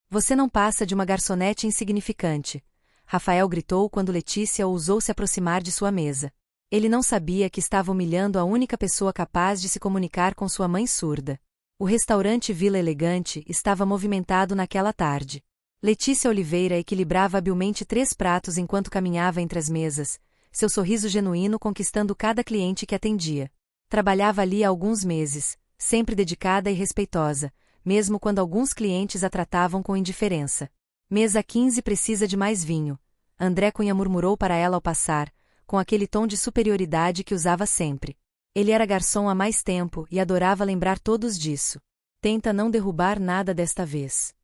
Você não passa de uma garçonete insignificante, Rafael gritou quando Letícia ousou se aproximar de sua mesa. Ele não sabia que estava humilhando a única pessoa capaz de se comunicar com sua mãe surda. O restaurante Vila Elegante estava movimentado naquela tarde. Letícia Oliveira equilibrava habilmente 3 pratos enquanto caminhava entre as mesas, seu sorriso genuíno conquistando cada cliente que atendia. Trabalhava ali há alguns meses, sempre dedicada e respeitosa, mesmo quando alguns clientes a tratavam com indiferença. Mesa 15 precisa de mais vinho, André Cunha murmurou para ela ao passar, com aquele tom de superioridade que usava sempre. Ele era garçom há mais tempo e adorava lembrar todos disso. Tenta não derrubar nada desta vez.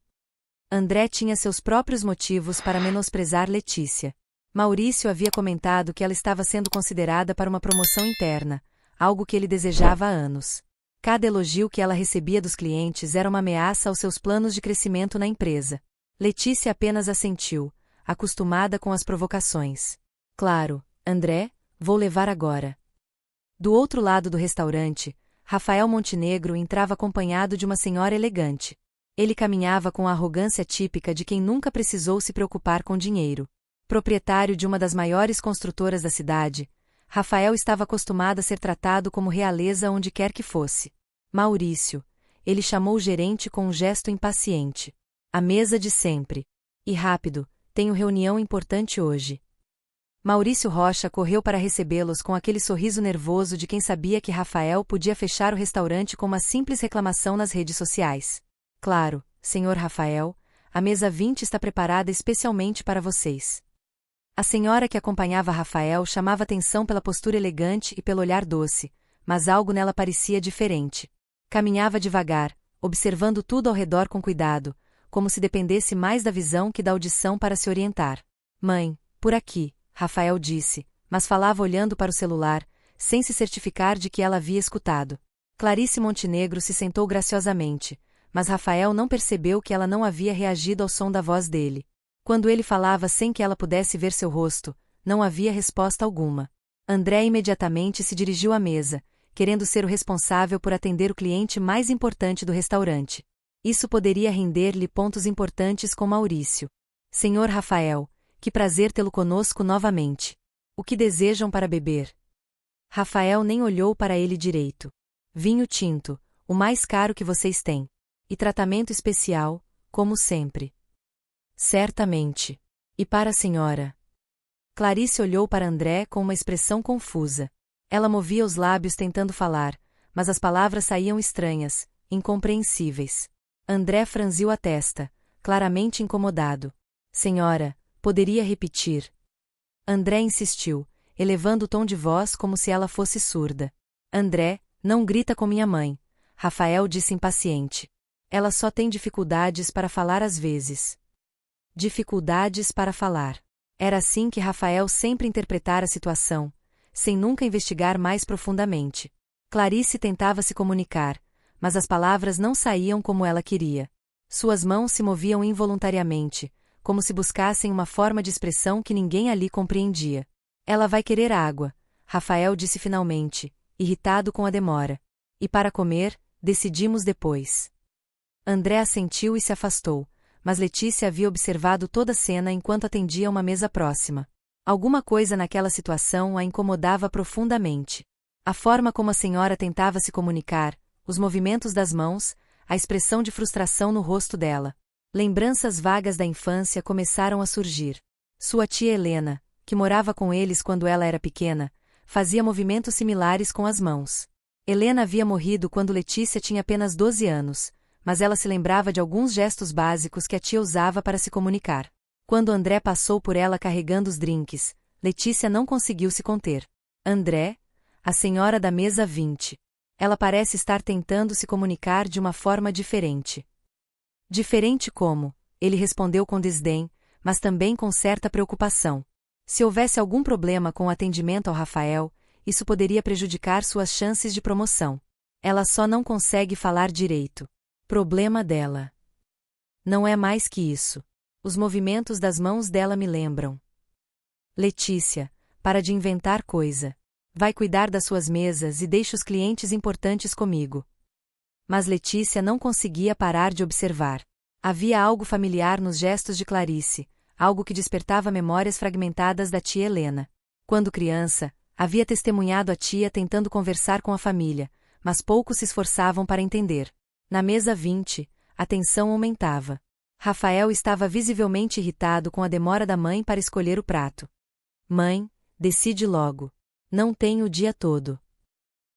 André tinha seus próprios motivos para menosprezar Letícia. Maurício havia comentado que ela estava sendo considerada para uma promoção interna, algo que ele desejava há anos. Cada elogio que ela recebia dos clientes era uma ameaça aos seus planos de crescimento na empresa. Letícia apenas assentiu, acostumada com as provocações. Claro, André, vou levar agora. Do outro lado do restaurante, Rafael Montenegro entrava acompanhado de uma senhora elegante. Ele caminhava com a arrogância típica de quem nunca precisou se preocupar com dinheiro. Proprietário de uma das maiores construtoras da cidade, Rafael estava acostumado a ser tratado como realeza onde quer que fosse. Maurício, ele chamou o gerente com um gesto impaciente. A mesa de sempre. E rápido, tenho reunião importante hoje. Maurício Rocha correu para recebê-los com aquele sorriso nervoso de quem sabia que Rafael podia fechar o restaurante com uma simples reclamação nas redes sociais. Claro, senhor Rafael, a mesa 20 está preparada especialmente para vocês. A senhora que acompanhava Rafael chamava atenção pela postura elegante e pelo olhar doce, mas algo nela parecia diferente. Caminhava devagar, observando tudo ao redor com cuidado, como se dependesse mais da visão que da audição para se orientar. Mãe, por aqui, Rafael disse, mas falava olhando para o celular, sem se certificar de que ela havia escutado. Clarice Montenegro se sentou graciosamente, mas Rafael não percebeu que ela não havia reagido ao som da voz dele. Quando ele falava sem que ela pudesse ver seu rosto, não havia resposta alguma. André imediatamente se dirigiu à mesa, querendo ser o responsável por atender o cliente mais importante do restaurante. Isso poderia render-lhe pontos importantes com Maurício. Senhor Rafael, que prazer tê-lo conosco novamente. O que desejam para beber? Rafael nem olhou para ele direito. Vinho tinto, o mais caro que vocês têm. E tratamento especial, como sempre. Certamente. E para a senhora? Clarice olhou para André com uma expressão confusa. Ela movia os lábios tentando falar, mas as palavras saíam estranhas, incompreensíveis. André franziu a testa, claramente incomodado. Senhora, poderia repetir? André insistiu, elevando o tom de voz como se ela fosse surda. André, não grita com minha mãe, Rafael disse impaciente. Ela só tem dificuldades para falar às vezes. Dificuldades para falar. Era assim que Rafael sempre interpretara a situação, sem nunca investigar mais profundamente. Clarice tentava se comunicar, mas as palavras não saíam como ela queria. Suas mãos se moviam involuntariamente, como se buscassem uma forma de expressão que ninguém ali compreendia. Ela vai querer água, Rafael disse finalmente, irritado com a demora. E para comer, decidimos depois. André assentiu e se afastou, mas Letícia havia observado toda a cena enquanto atendia uma mesa próxima. Alguma coisa naquela situação a incomodava profundamente. A forma como a senhora tentava se comunicar, os movimentos das mãos, a expressão de frustração no rosto dela. Lembranças vagas da infância começaram a surgir. Sua tia Helena, que morava com eles quando ela era pequena, fazia movimentos similares com as mãos. Helena havia morrido quando Letícia tinha apenas 12 anos, mas ela se lembrava de alguns gestos básicos que a tia usava para se comunicar. Quando André passou por ela carregando os drinques, Letícia não conseguiu se conter. André? A senhora da mesa 20. Ela parece estar tentando se comunicar de uma forma diferente. Diferente como? Ele respondeu com desdém, mas também com certa preocupação. Se houvesse algum problema com o atendimento ao Rafael, isso poderia prejudicar suas chances de promoção. Ela só não consegue falar direito. Problema dela. Não é mais que isso. Os movimentos das mãos dela me lembram. Letícia, para de inventar coisa. Vai cuidar das suas mesas e deixa os clientes importantes comigo. Mas Letícia não conseguia parar de observar. Havia algo familiar nos gestos de Clarice, algo que despertava memórias fragmentadas da tia Helena. Quando criança, havia testemunhado a tia tentando conversar com a família, mas poucos se esforçavam para entender. Na mesa 20, a tensão aumentava. Rafael estava visivelmente irritado com a demora da mãe para escolher o prato. Mãe, decide logo. Não tenho o dia todo.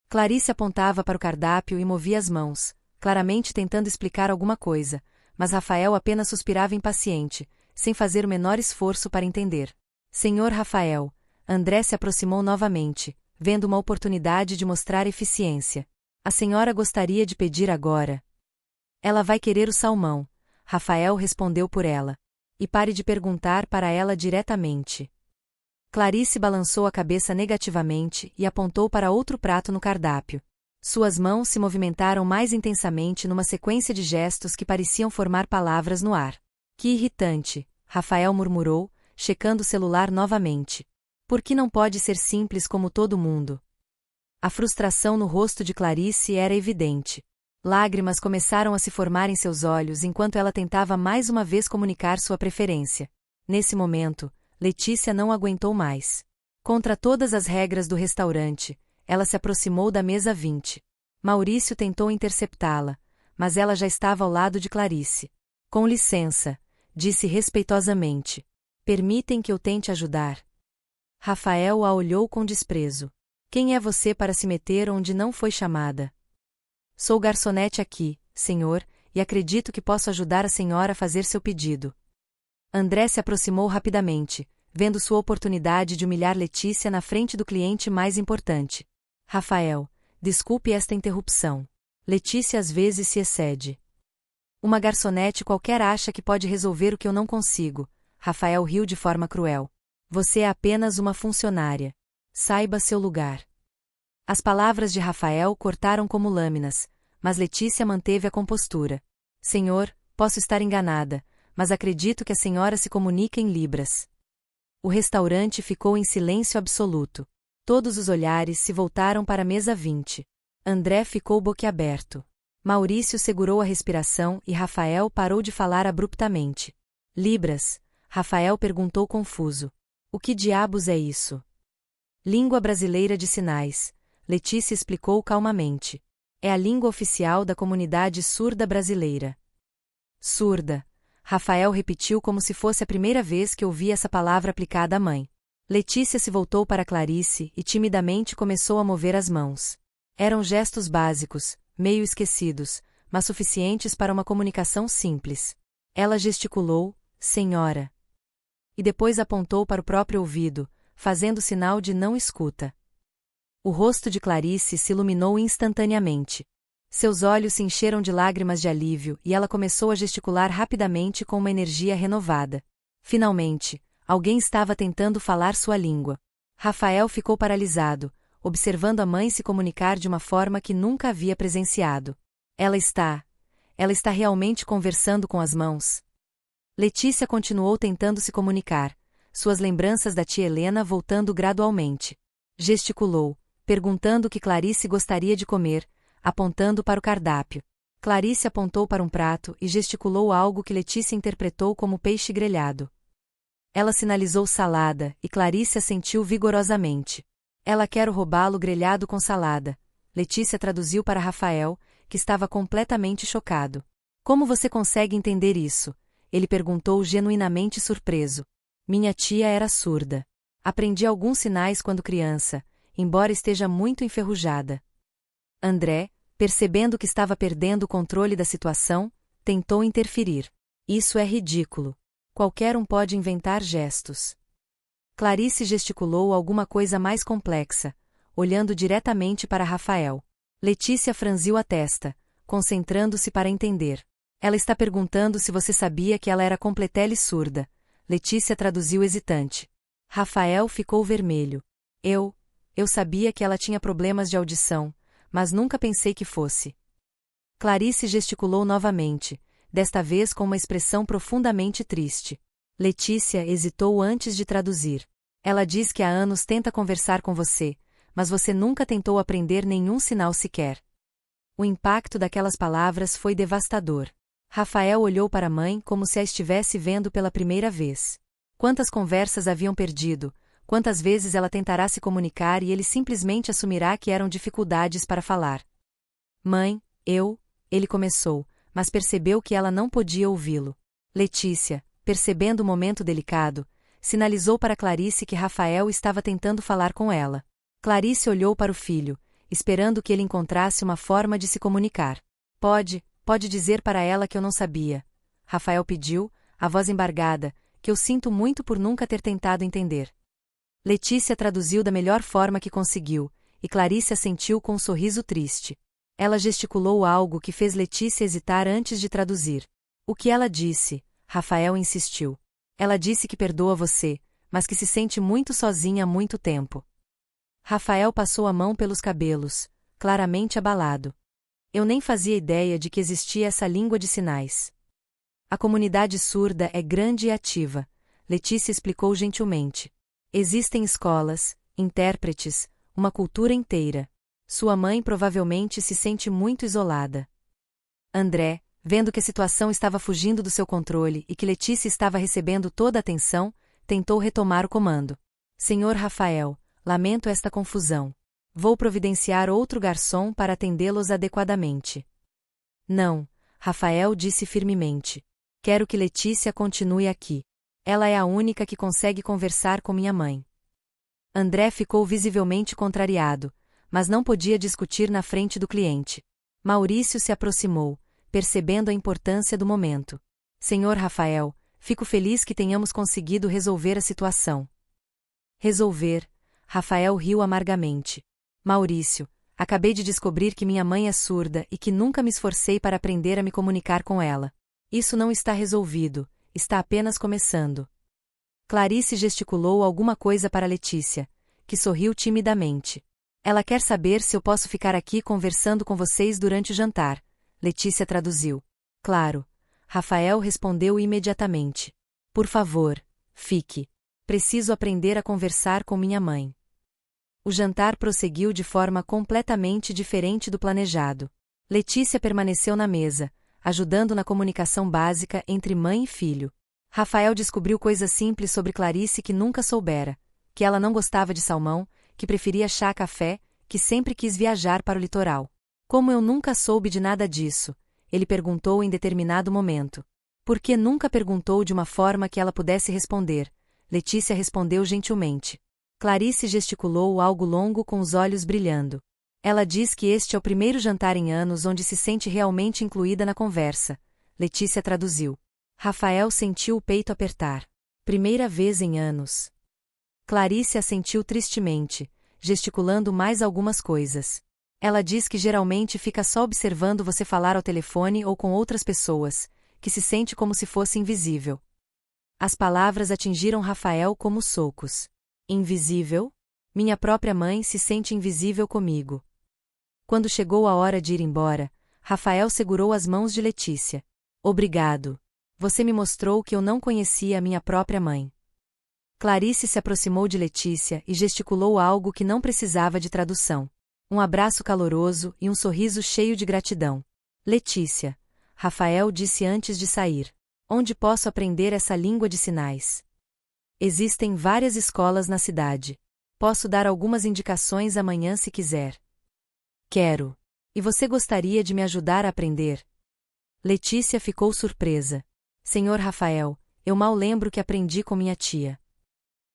Clarice apontava para o cardápio e movia as mãos, claramente tentando explicar alguma coisa, mas Rafael apenas suspirava impaciente, sem fazer o menor esforço para entender. Senhor Rafael, André se aproximou novamente, vendo uma oportunidade de mostrar eficiência. A senhora gostaria de pedir agora? Ela vai querer o salmão, Rafael respondeu por ela. E pare de perguntar para ela diretamente. Clarice balançou a cabeça negativamente e apontou para outro prato no cardápio. Suas mãos se movimentaram mais intensamente numa sequência de gestos que pareciam formar palavras no ar. Que irritante, Rafael murmurou, checando o celular novamente. Por que não pode ser simples como todo mundo? A frustração no rosto de Clarice era evidente. Lágrimas começaram a se formar em seus olhos enquanto ela tentava mais uma vez comunicar sua preferência. Nesse momento, Letícia não aguentou mais. Contra todas as regras do restaurante, ela se aproximou da mesa 20. Maurício tentou interceptá-la, mas ela já estava ao lado de Clarice. Com licença, disse respeitosamente. Permitem que eu tente ajudar? Rafael a olhou com desprezo. Quem é você para se meter onde não foi chamada? Sou garçonete aqui, senhor, e acredito que posso ajudar a senhora a fazer seu pedido. André se aproximou rapidamente, vendo sua oportunidade de humilhar Letícia na frente do cliente mais importante. Rafael, desculpe esta interrupção. Letícia às vezes se excede. Uma garçonete qualquer acha que pode resolver o que eu não consigo. Rafael riu de forma cruel. Você é apenas uma funcionária. Saiba seu lugar. As palavras de Rafael cortaram como lâminas, mas Letícia manteve a compostura. Senhor, posso estar enganada, mas acredito que a senhora se comunica em libras. O restaurante ficou em silêncio absoluto. Todos os olhares se voltaram para a mesa 20. André ficou boquiaberto. Maurício segurou a respiração e Rafael parou de falar abruptamente. Libras? Rafael perguntou confuso. O que diabos é isso? Língua brasileira de sinais. Letícia explicou calmamente. É a língua oficial da comunidade surda brasileira. Surda. Rafael repetiu como se fosse a primeira vez que ouvia essa palavra aplicada à mãe. Letícia se voltou para Clarice e timidamente começou a mover as mãos. Eram gestos básicos, meio esquecidos, mas suficientes para uma comunicação simples. Ela gesticulou, senhora. E depois apontou para o próprio ouvido, fazendo sinal de não escuta. O rosto de Clarice se iluminou instantaneamente. Seus olhos se encheram de lágrimas de alívio e ela começou a gesticular rapidamente com uma energia renovada. Finalmente, alguém estava tentando falar sua língua. Rafael ficou paralisado, observando a mãe se comunicar de uma forma que nunca havia presenciado. Ela está realmente conversando com as mãos. Letícia continuou tentando se comunicar, suas lembranças da tia Helena voltando gradualmente. Gesticulou, perguntando o que Clarice gostaria de comer, apontando para o cardápio. Clarice apontou para um prato e gesticulou algo que Letícia interpretou como peixe grelhado. Ela sinalizou salada e Clarice assentiu vigorosamente. Ela quer o robalo grelhado com salada. Letícia traduziu para Rafael, que estava completamente chocado. Como você consegue entender isso? Ele perguntou genuinamente surpreso. Minha tia era surda. Aprendi alguns sinais quando criança, embora esteja muito enferrujada. André, percebendo que estava perdendo o controle da situação, tentou interferir. Isso é ridículo. Qualquer um pode inventar gestos. Clarice gesticulou alguma coisa mais complexa, olhando diretamente para Rafael. Letícia franziu a testa, concentrando-se para entender. Ela está perguntando se você sabia que ela era completele surda. Letícia traduziu hesitante. Rafael ficou vermelho. Eu sabia que ela tinha problemas de audição, mas nunca pensei que fosse. Clarice gesticulou novamente, desta vez com uma expressão profundamente triste. Letícia hesitou antes de traduzir. Ela diz que há anos tenta conversar com você, mas você nunca tentou aprender nenhum sinal sequer. O impacto daquelas palavras foi devastador. Rafael olhou para a mãe como se a estivesse vendo pela primeira vez. Quantas conversas haviam perdido, quantas vezes ela tentará se comunicar e ele simplesmente assumirá que eram dificuldades para falar. Mãe, ele começou, mas percebeu que ela não podia ouvi-lo. Letícia, percebendo o momento delicado, sinalizou para Clarice que Rafael estava tentando falar com ela. Clarice olhou para o filho, esperando que ele encontrasse uma forma de se comunicar. Pode dizer para ela que eu não sabia. Rafael pediu, a voz embargada, que eu sinto muito por nunca ter tentado entender. Letícia traduziu da melhor forma que conseguiu, e Clarice assentiu com um sorriso triste. Ela gesticulou algo que fez Letícia hesitar antes de traduzir. O que ela disse? Rafael insistiu. Ela disse que perdoa você, mas que se sente muito sozinha há muito tempo. Rafael passou a mão pelos cabelos, claramente abalado. Eu nem fazia ideia de que existia essa língua de sinais. A comunidade surda é grande e ativa, Letícia explicou gentilmente. Existem escolas, intérpretes, uma cultura inteira. Sua mãe provavelmente se sente muito isolada. André, vendo que a situação estava fugindo do seu controle e que Letícia estava recebendo toda a atenção, tentou retomar o comando. Senhor Rafael, lamento esta confusão. Vou providenciar outro garçom para atendê-los adequadamente. Não, Rafael disse firmemente. Quero que Letícia continue aqui. Ela é a única que consegue conversar com minha mãe. André ficou visivelmente contrariado, mas não podia discutir na frente do cliente. Maurício se aproximou, percebendo a importância do momento. Senhor Rafael, fico feliz que tenhamos conseguido resolver a situação. Resolver? Rafael riu amargamente. Maurício, acabei de descobrir que minha mãe é surda e que nunca me esforcei para aprender a me comunicar com ela. Isso não está resolvido, está apenas começando. Clarice gesticulou alguma coisa para Letícia, que sorriu timidamente. Ela quer saber se eu posso ficar aqui conversando com vocês durante o jantar. Letícia traduziu. Claro. Rafael respondeu imediatamente. Por favor, fique. Preciso aprender a conversar com minha mãe. O jantar prosseguiu de forma completamente diferente do planejado. Letícia permaneceu na mesa, ajudando na comunicação básica entre mãe e filho. Rafael descobriu coisas simples sobre Clarice que nunca soubera, que ela não gostava de salmão, que preferia chá-café, que sempre quis viajar para o litoral. Como eu nunca soube de nada disso? Ele perguntou em determinado momento. Por que nunca perguntou de uma forma que ela pudesse responder? Letícia respondeu gentilmente. Clarice gesticulou algo longo com os olhos brilhando. Ela diz que este é o primeiro jantar em anos onde se sente realmente incluída na conversa. Letícia traduziu. Rafael sentiu o peito apertar. Primeira vez em anos. Clarice assentiu tristemente, gesticulando mais algumas coisas. Ela diz que geralmente fica só observando você falar ao telefone ou com outras pessoas, que se sente como se fosse invisível. As palavras atingiram Rafael como socos. Invisível? Minha própria mãe se sente invisível comigo. Quando chegou a hora de ir embora, Rafael segurou as mãos de Letícia. Obrigado. Você me mostrou que eu não conhecia a minha própria mãe. Clarice se aproximou de Letícia e gesticulou algo que não precisava de tradução. Um abraço caloroso e um sorriso cheio de gratidão. Letícia, Rafael disse antes de sair. Onde posso aprender essa língua de sinais? Existem várias escolas na cidade. Posso dar algumas indicações amanhã se quiser. Quero. E você gostaria de me ajudar a aprender? Letícia ficou surpresa. Senhor Rafael, eu mal lembro que aprendi com minha tia.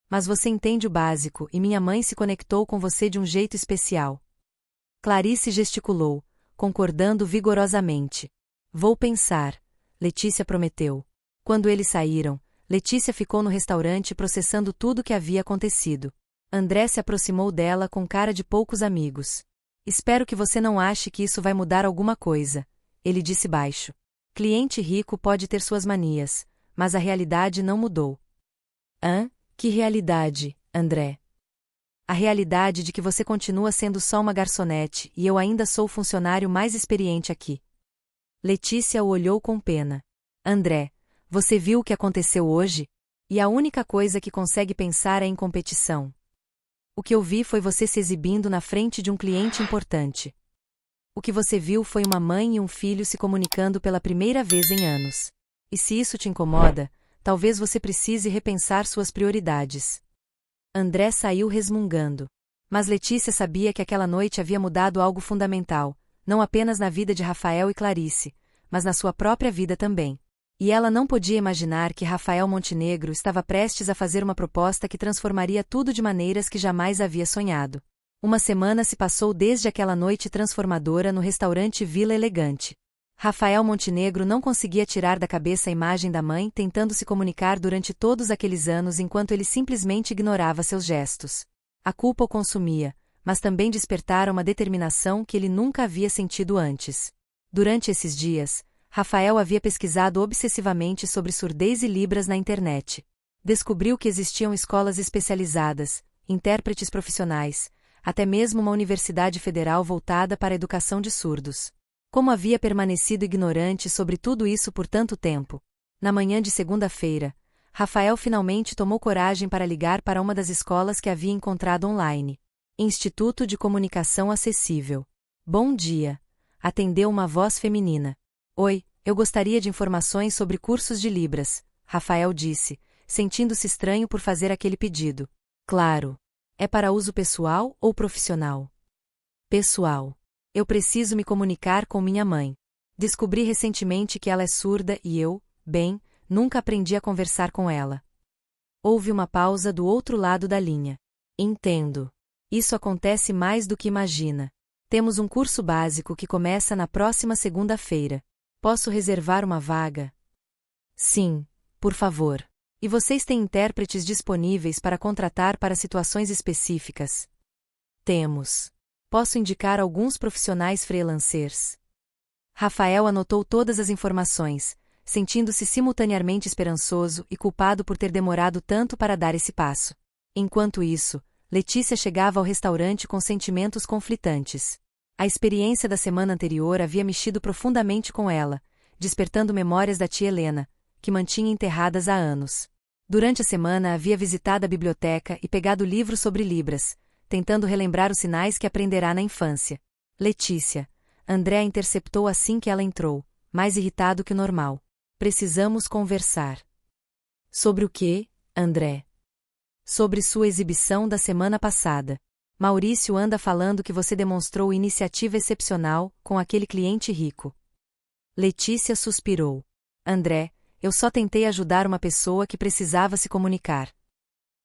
Mas você entende o básico e minha mãe se conectou com você de um jeito especial. Clarice gesticulou, concordando vigorosamente. Vou pensar, Letícia prometeu. Quando eles saíram, Letícia ficou no restaurante processando tudo o que havia acontecido. André se aproximou dela com cara de poucos amigos. Espero que você não ache que isso vai mudar alguma coisa, ele disse baixo. Cliente rico pode ter suas manias, mas a realidade não mudou. Que realidade, André? A realidade de que você continua sendo só uma garçonete e eu ainda sou o funcionário mais experiente aqui. Letícia o olhou com pena. André, você viu o que aconteceu hoje? E a única coisa que consegue pensar é em competição. O que eu vi foi você se exibindo na frente de um cliente importante. O que você viu foi uma mãe e um filho se comunicando pela primeira vez em anos. E se isso te incomoda, talvez você precise repensar suas prioridades. André saiu resmungando. Mas Letícia sabia que aquela noite havia mudado algo fundamental, não apenas na vida de Rafael e Clarice, mas na sua própria vida também. E ela não podia imaginar que Rafael Montenegro estava prestes a fazer uma proposta que transformaria tudo de maneiras que jamais havia sonhado. Uma semana se passou desde aquela noite transformadora no restaurante Vila Elegante. Rafael Montenegro não conseguia tirar da cabeça a imagem da mãe tentando se comunicar durante todos aqueles anos enquanto ele simplesmente ignorava seus gestos. A culpa o consumia, mas também despertara uma determinação que ele nunca havia sentido antes. Durante esses dias, Rafael havia pesquisado obsessivamente sobre surdez e libras na internet. Descobriu que existiam escolas especializadas, intérpretes profissionais, até mesmo uma universidade federal voltada para a educação de surdos. Como havia permanecido ignorante sobre tudo isso por tanto tempo? Na manhã de segunda-feira, Rafael finalmente tomou coragem para ligar para uma das escolas que havia encontrado online. Instituto de Comunicação Acessível. Bom dia. Atendeu uma voz feminina. Oi, eu gostaria de informações sobre cursos de Libras, Rafael disse, sentindo-se estranho por fazer aquele pedido. Claro. É para uso pessoal ou profissional? Pessoal. Eu preciso me comunicar com minha mãe. Descobri recentemente que ela é surda e eu, nunca aprendi a conversar com ela. Houve uma pausa do outro lado da linha. Entendo. Isso acontece mais do que imagina. Temos um curso básico que começa na próxima segunda-feira. Posso reservar uma vaga? Sim, por favor. E vocês têm intérpretes disponíveis para contratar para situações específicas? Temos. Posso indicar alguns profissionais freelancers? Rafael anotou todas as informações, sentindo-se simultaneamente esperançoso e culpado por ter demorado tanto para dar esse passo. Enquanto isso, Letícia chegava ao restaurante com sentimentos conflitantes. A experiência da semana anterior havia mexido profundamente com ela, despertando memórias da tia Helena, que mantinha enterradas há anos. Durante a semana havia visitado a biblioteca e pegado livros sobre Libras, tentando relembrar os sinais que aprenderá na infância. Letícia. André a interceptou assim que ela entrou, mais irritado que o normal. Precisamos conversar. Sobre o quê, André? Sobre sua exibição da semana passada. Maurício anda falando que você demonstrou iniciativa excepcional com aquele cliente rico. Letícia suspirou. André, eu só tentei ajudar uma pessoa que precisava se comunicar.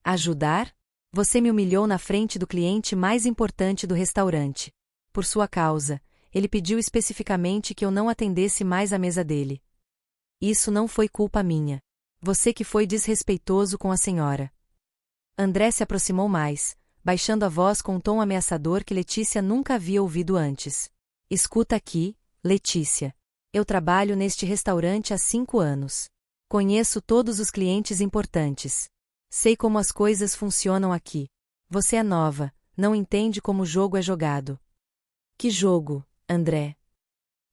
Ajudar? Você me humilhou na frente do cliente mais importante do restaurante. Por sua causa, ele pediu especificamente que eu não atendesse mais a mesa dele. Isso não foi culpa minha. Você que foi desrespeitoso com a senhora. André se aproximou mais, baixando a voz com um tom ameaçador que Letícia nunca havia ouvido antes. Escuta aqui, Letícia. Eu trabalho neste restaurante há 5 anos. Conheço todos os clientes importantes. Sei como as coisas funcionam aqui. Você é nova, não entende como o jogo é jogado. Que jogo, André?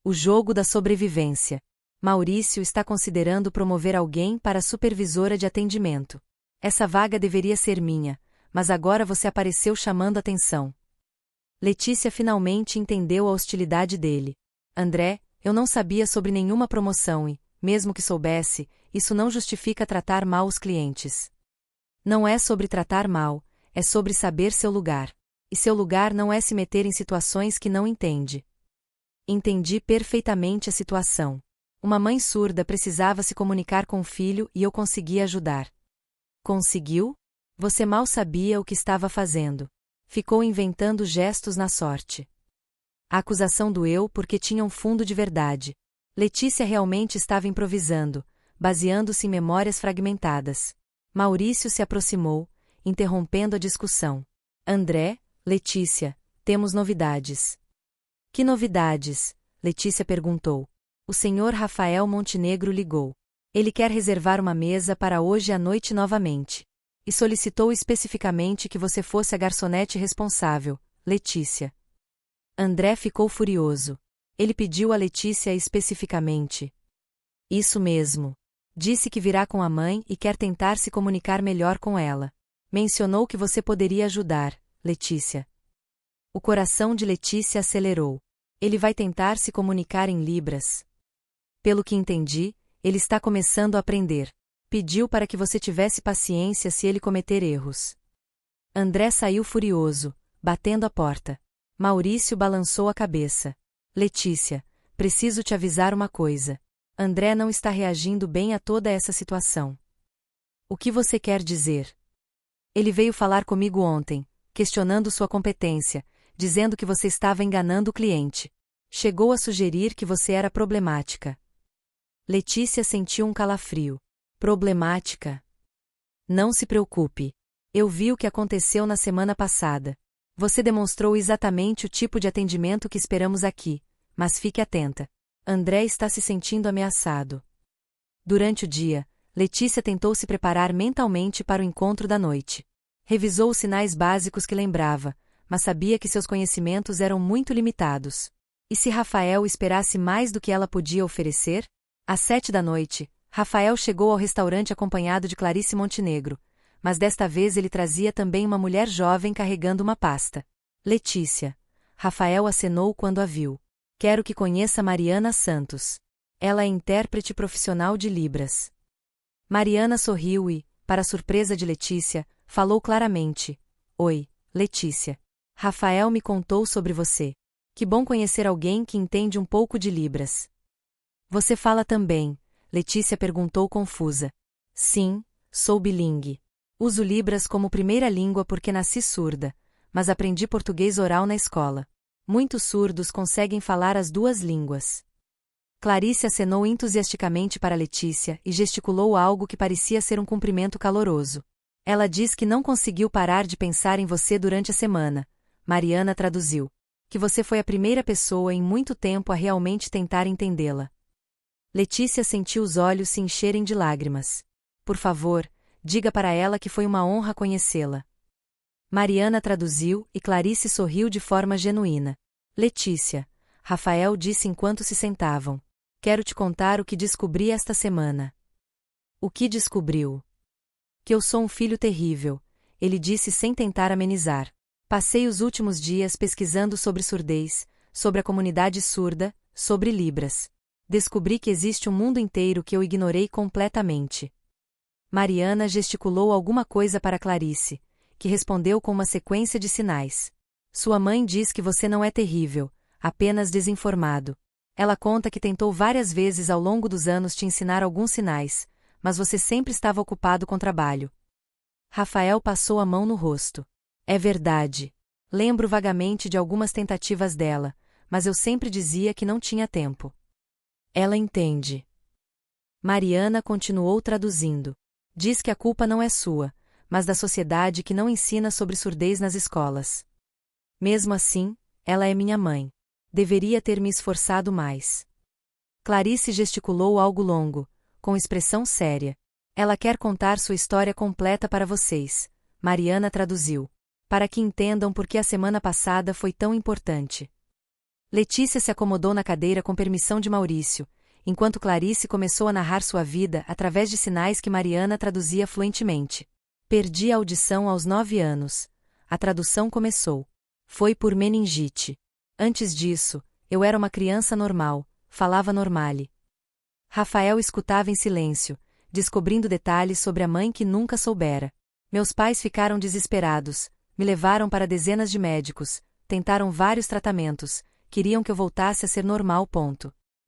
O jogo da sobrevivência. Maurício está considerando promover alguém para supervisora de atendimento. Essa vaga deveria ser minha, mas agora você apareceu chamando atenção. Letícia finalmente entendeu a hostilidade dele. André, eu não sabia sobre nenhuma promoção e, mesmo que soubesse, isso não justifica tratar mal os clientes. Não é sobre tratar mal, é sobre saber seu lugar. E seu lugar não é se meter em situações que não entende. Entendi perfeitamente a situação. Uma mãe surda precisava se comunicar com o filho e eu consegui ajudar. Conseguiu? Você mal sabia o que estava fazendo. Ficou inventando gestos na sorte. A acusação doeu porque tinha um fundo de verdade. Letícia realmente estava improvisando, baseando-se em memórias fragmentadas. Maurício se aproximou, interrompendo a discussão. André, Letícia, temos novidades. Que novidades? Letícia perguntou. O senhor Rafael Montenegro ligou. Ele quer reservar uma mesa para hoje à noite novamente. E solicitou especificamente que você fosse a garçonete responsável, Letícia. André ficou furioso. Ele pediu a Letícia especificamente. Isso mesmo. Disse que virá com a mãe e quer tentar se comunicar melhor com ela. Mencionou que você poderia ajudar, Letícia. O coração de Letícia acelerou. Ele vai tentar se comunicar em Libras. Pelo que entendi, ele está começando a aprender. Pediu para que você tivesse paciência se ele cometer erros. André saiu furioso, batendo a porta. Maurício balançou a cabeça. Letícia, preciso te avisar uma coisa. André não está reagindo bem a toda essa situação. O que você quer dizer? Ele veio falar comigo ontem, questionando sua competência, dizendo que você estava enganando o cliente. Chegou a sugerir que você era problemática. Letícia sentiu um calafrio. Problemática? Não se preocupe. Eu vi o que aconteceu na semana passada. Você demonstrou exatamente o tipo de atendimento que esperamos aqui, mas fique atenta. André está se sentindo ameaçado. Durante o dia, Letícia tentou se preparar mentalmente para o encontro da noite. Revisou os sinais básicos que lembrava, mas sabia que seus conhecimentos eram muito limitados. E se Rafael esperasse mais do que ela podia oferecer? Às 7 da noite, Rafael chegou ao restaurante acompanhado de Clarice Montenegro, mas desta vez ele trazia também uma mulher jovem carregando uma pasta. Letícia. Rafael acenou quando a viu. Quero que conheça Mariana Santos. Ela é intérprete profissional de Libras. Mariana sorriu e, para surpresa de Letícia, falou claramente. Oi, Letícia. Rafael me contou sobre você. Que bom conhecer alguém que entende um pouco de Libras. Você fala também? Letícia perguntou confusa. Sim, sou bilingue. Uso Libras como primeira língua porque nasci surda, mas aprendi português oral na escola. Muitos surdos conseguem falar as duas línguas. Clarice acenou entusiasticamente para Letícia e gesticulou algo que parecia ser um cumprimento caloroso. Ela diz que não conseguiu parar de pensar em você durante a semana. Mariana traduziu. Que você foi a primeira pessoa em muito tempo a realmente tentar entendê-la. Letícia sentiu os olhos se encherem de lágrimas. Por favor, diga para ela que foi uma honra conhecê-la. Mariana traduziu e Clarice sorriu de forma genuína. Letícia, Rafael disse enquanto se sentavam. Quero te contar o que descobri esta semana. O que descobriu? Que eu sou um filho terrível, ele disse sem tentar amenizar. Passei os últimos dias pesquisando sobre surdez, sobre a comunidade surda, sobre Libras. Descobri que existe um mundo inteiro que eu ignorei completamente. Mariana gesticulou alguma coisa para Clarice, que respondeu com uma sequência de sinais. Sua mãe diz que você não é terrível, apenas desinformado. Ela conta que tentou várias vezes ao longo dos anos te ensinar alguns sinais, mas você sempre estava ocupado com trabalho. Rafael passou a mão no rosto. É verdade. Lembro vagamente de algumas tentativas dela, mas eu sempre dizia que não tinha tempo. Ela entende. Mariana continuou traduzindo. Diz que a culpa não é sua, mas da sociedade que não ensina sobre surdez nas escolas. Mesmo assim, ela é minha mãe. Deveria ter me esforçado mais. Clarice gesticulou algo longo, com expressão séria. Ela quer contar sua história completa para vocês. Mariana traduziu. Para que entendam por que a semana passada foi tão importante. Letícia se acomodou na cadeira com permissão de Maurício, enquanto Clarice começou a narrar sua vida através de sinais que Mariana traduzia fluentemente. Perdi a audição aos 9 anos. A tradução começou. Foi por meningite. Antes disso, eu era uma criança normal, falava normale. Rafael escutava em silêncio, descobrindo detalhes sobre a mãe que nunca soubera. Meus pais ficaram desesperados, me levaram para dezenas de médicos, tentaram vários tratamentos, queriam que eu voltasse a ser normal.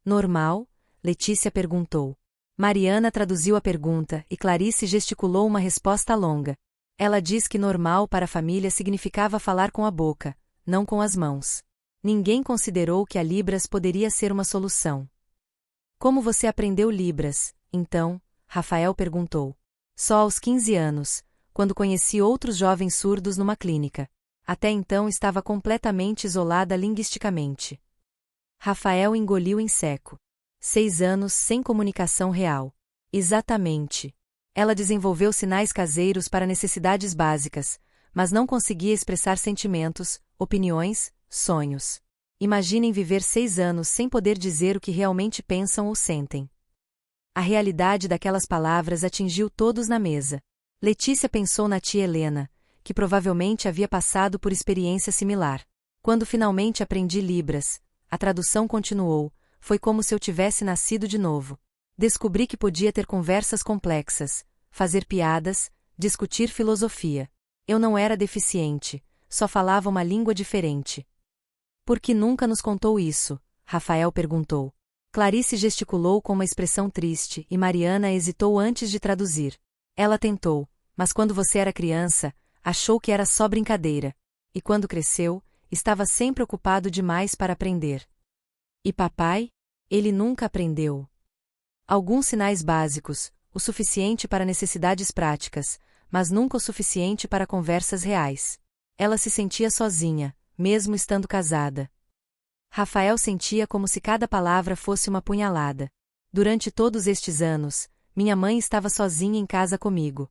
Normal? Letícia perguntou. Mariana traduziu a pergunta e Clarice gesticulou uma resposta longa. Ela diz que normal para a família significava falar com a boca, não com as mãos. Ninguém considerou que a Libras poderia ser uma solução. Como você aprendeu Libras, então? Rafael perguntou. Só aos 15 anos, quando conheci outros jovens surdos numa clínica. Até então estava completamente isolada linguisticamente. Rafael engoliu em seco. 6 anos sem comunicação real. Exatamente. Ela desenvolveu sinais caseiros para necessidades básicas, mas não conseguia expressar sentimentos, opiniões, sonhos. Imaginem viver 6 anos sem poder dizer o que realmente pensam ou sentem. A realidade daquelas palavras atingiu todos na mesa. Letícia pensou na tia Helena, que provavelmente havia passado por experiência similar. Quando finalmente aprendi Libras, A tradução continuou: foi como se eu tivesse nascido de novo. Descobri que podia ter conversas complexas, fazer piadas, discutir filosofia. Eu não era deficiente, só falava uma língua diferente. Por que nunca nos contou isso? Rafael perguntou. Clarice gesticulou com uma expressão triste e Mariana hesitou antes de traduzir. Ela tentou, mas quando você era criança, achou que era só brincadeira. E quando cresceu, estava sempre ocupado demais para aprender. E papai? Ele nunca aprendeu. Alguns sinais básicos, o suficiente para necessidades práticas, mas nunca o suficiente para conversas reais. Ela se sentia sozinha, mesmo estando casada. Rafael sentia como se cada palavra fosse uma punhalada. Durante todos estes anos, minha mãe estava sozinha em casa comigo.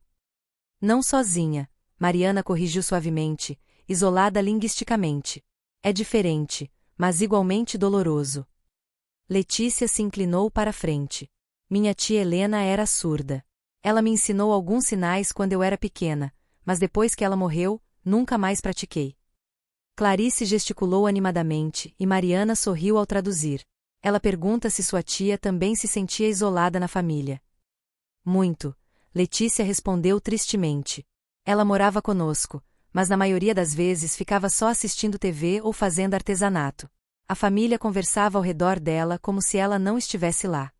Não sozinha, Mariana corrigiu suavemente, isolada linguisticamente. É diferente, mas igualmente doloroso. Letícia se inclinou para a frente. Minha tia Helena era surda. Ela me ensinou alguns sinais quando eu era pequena, mas depois que ela morreu, nunca mais pratiquei. Clarice gesticulou animadamente e Mariana sorriu ao traduzir. Ela pergunta se sua tia também se sentia isolada na família. Muito, Letícia respondeu tristemente. Ela morava conosco, mas na maioria das vezes ficava só assistindo TV ou fazendo artesanato. A família conversava ao redor dela como se ela não estivesse lá.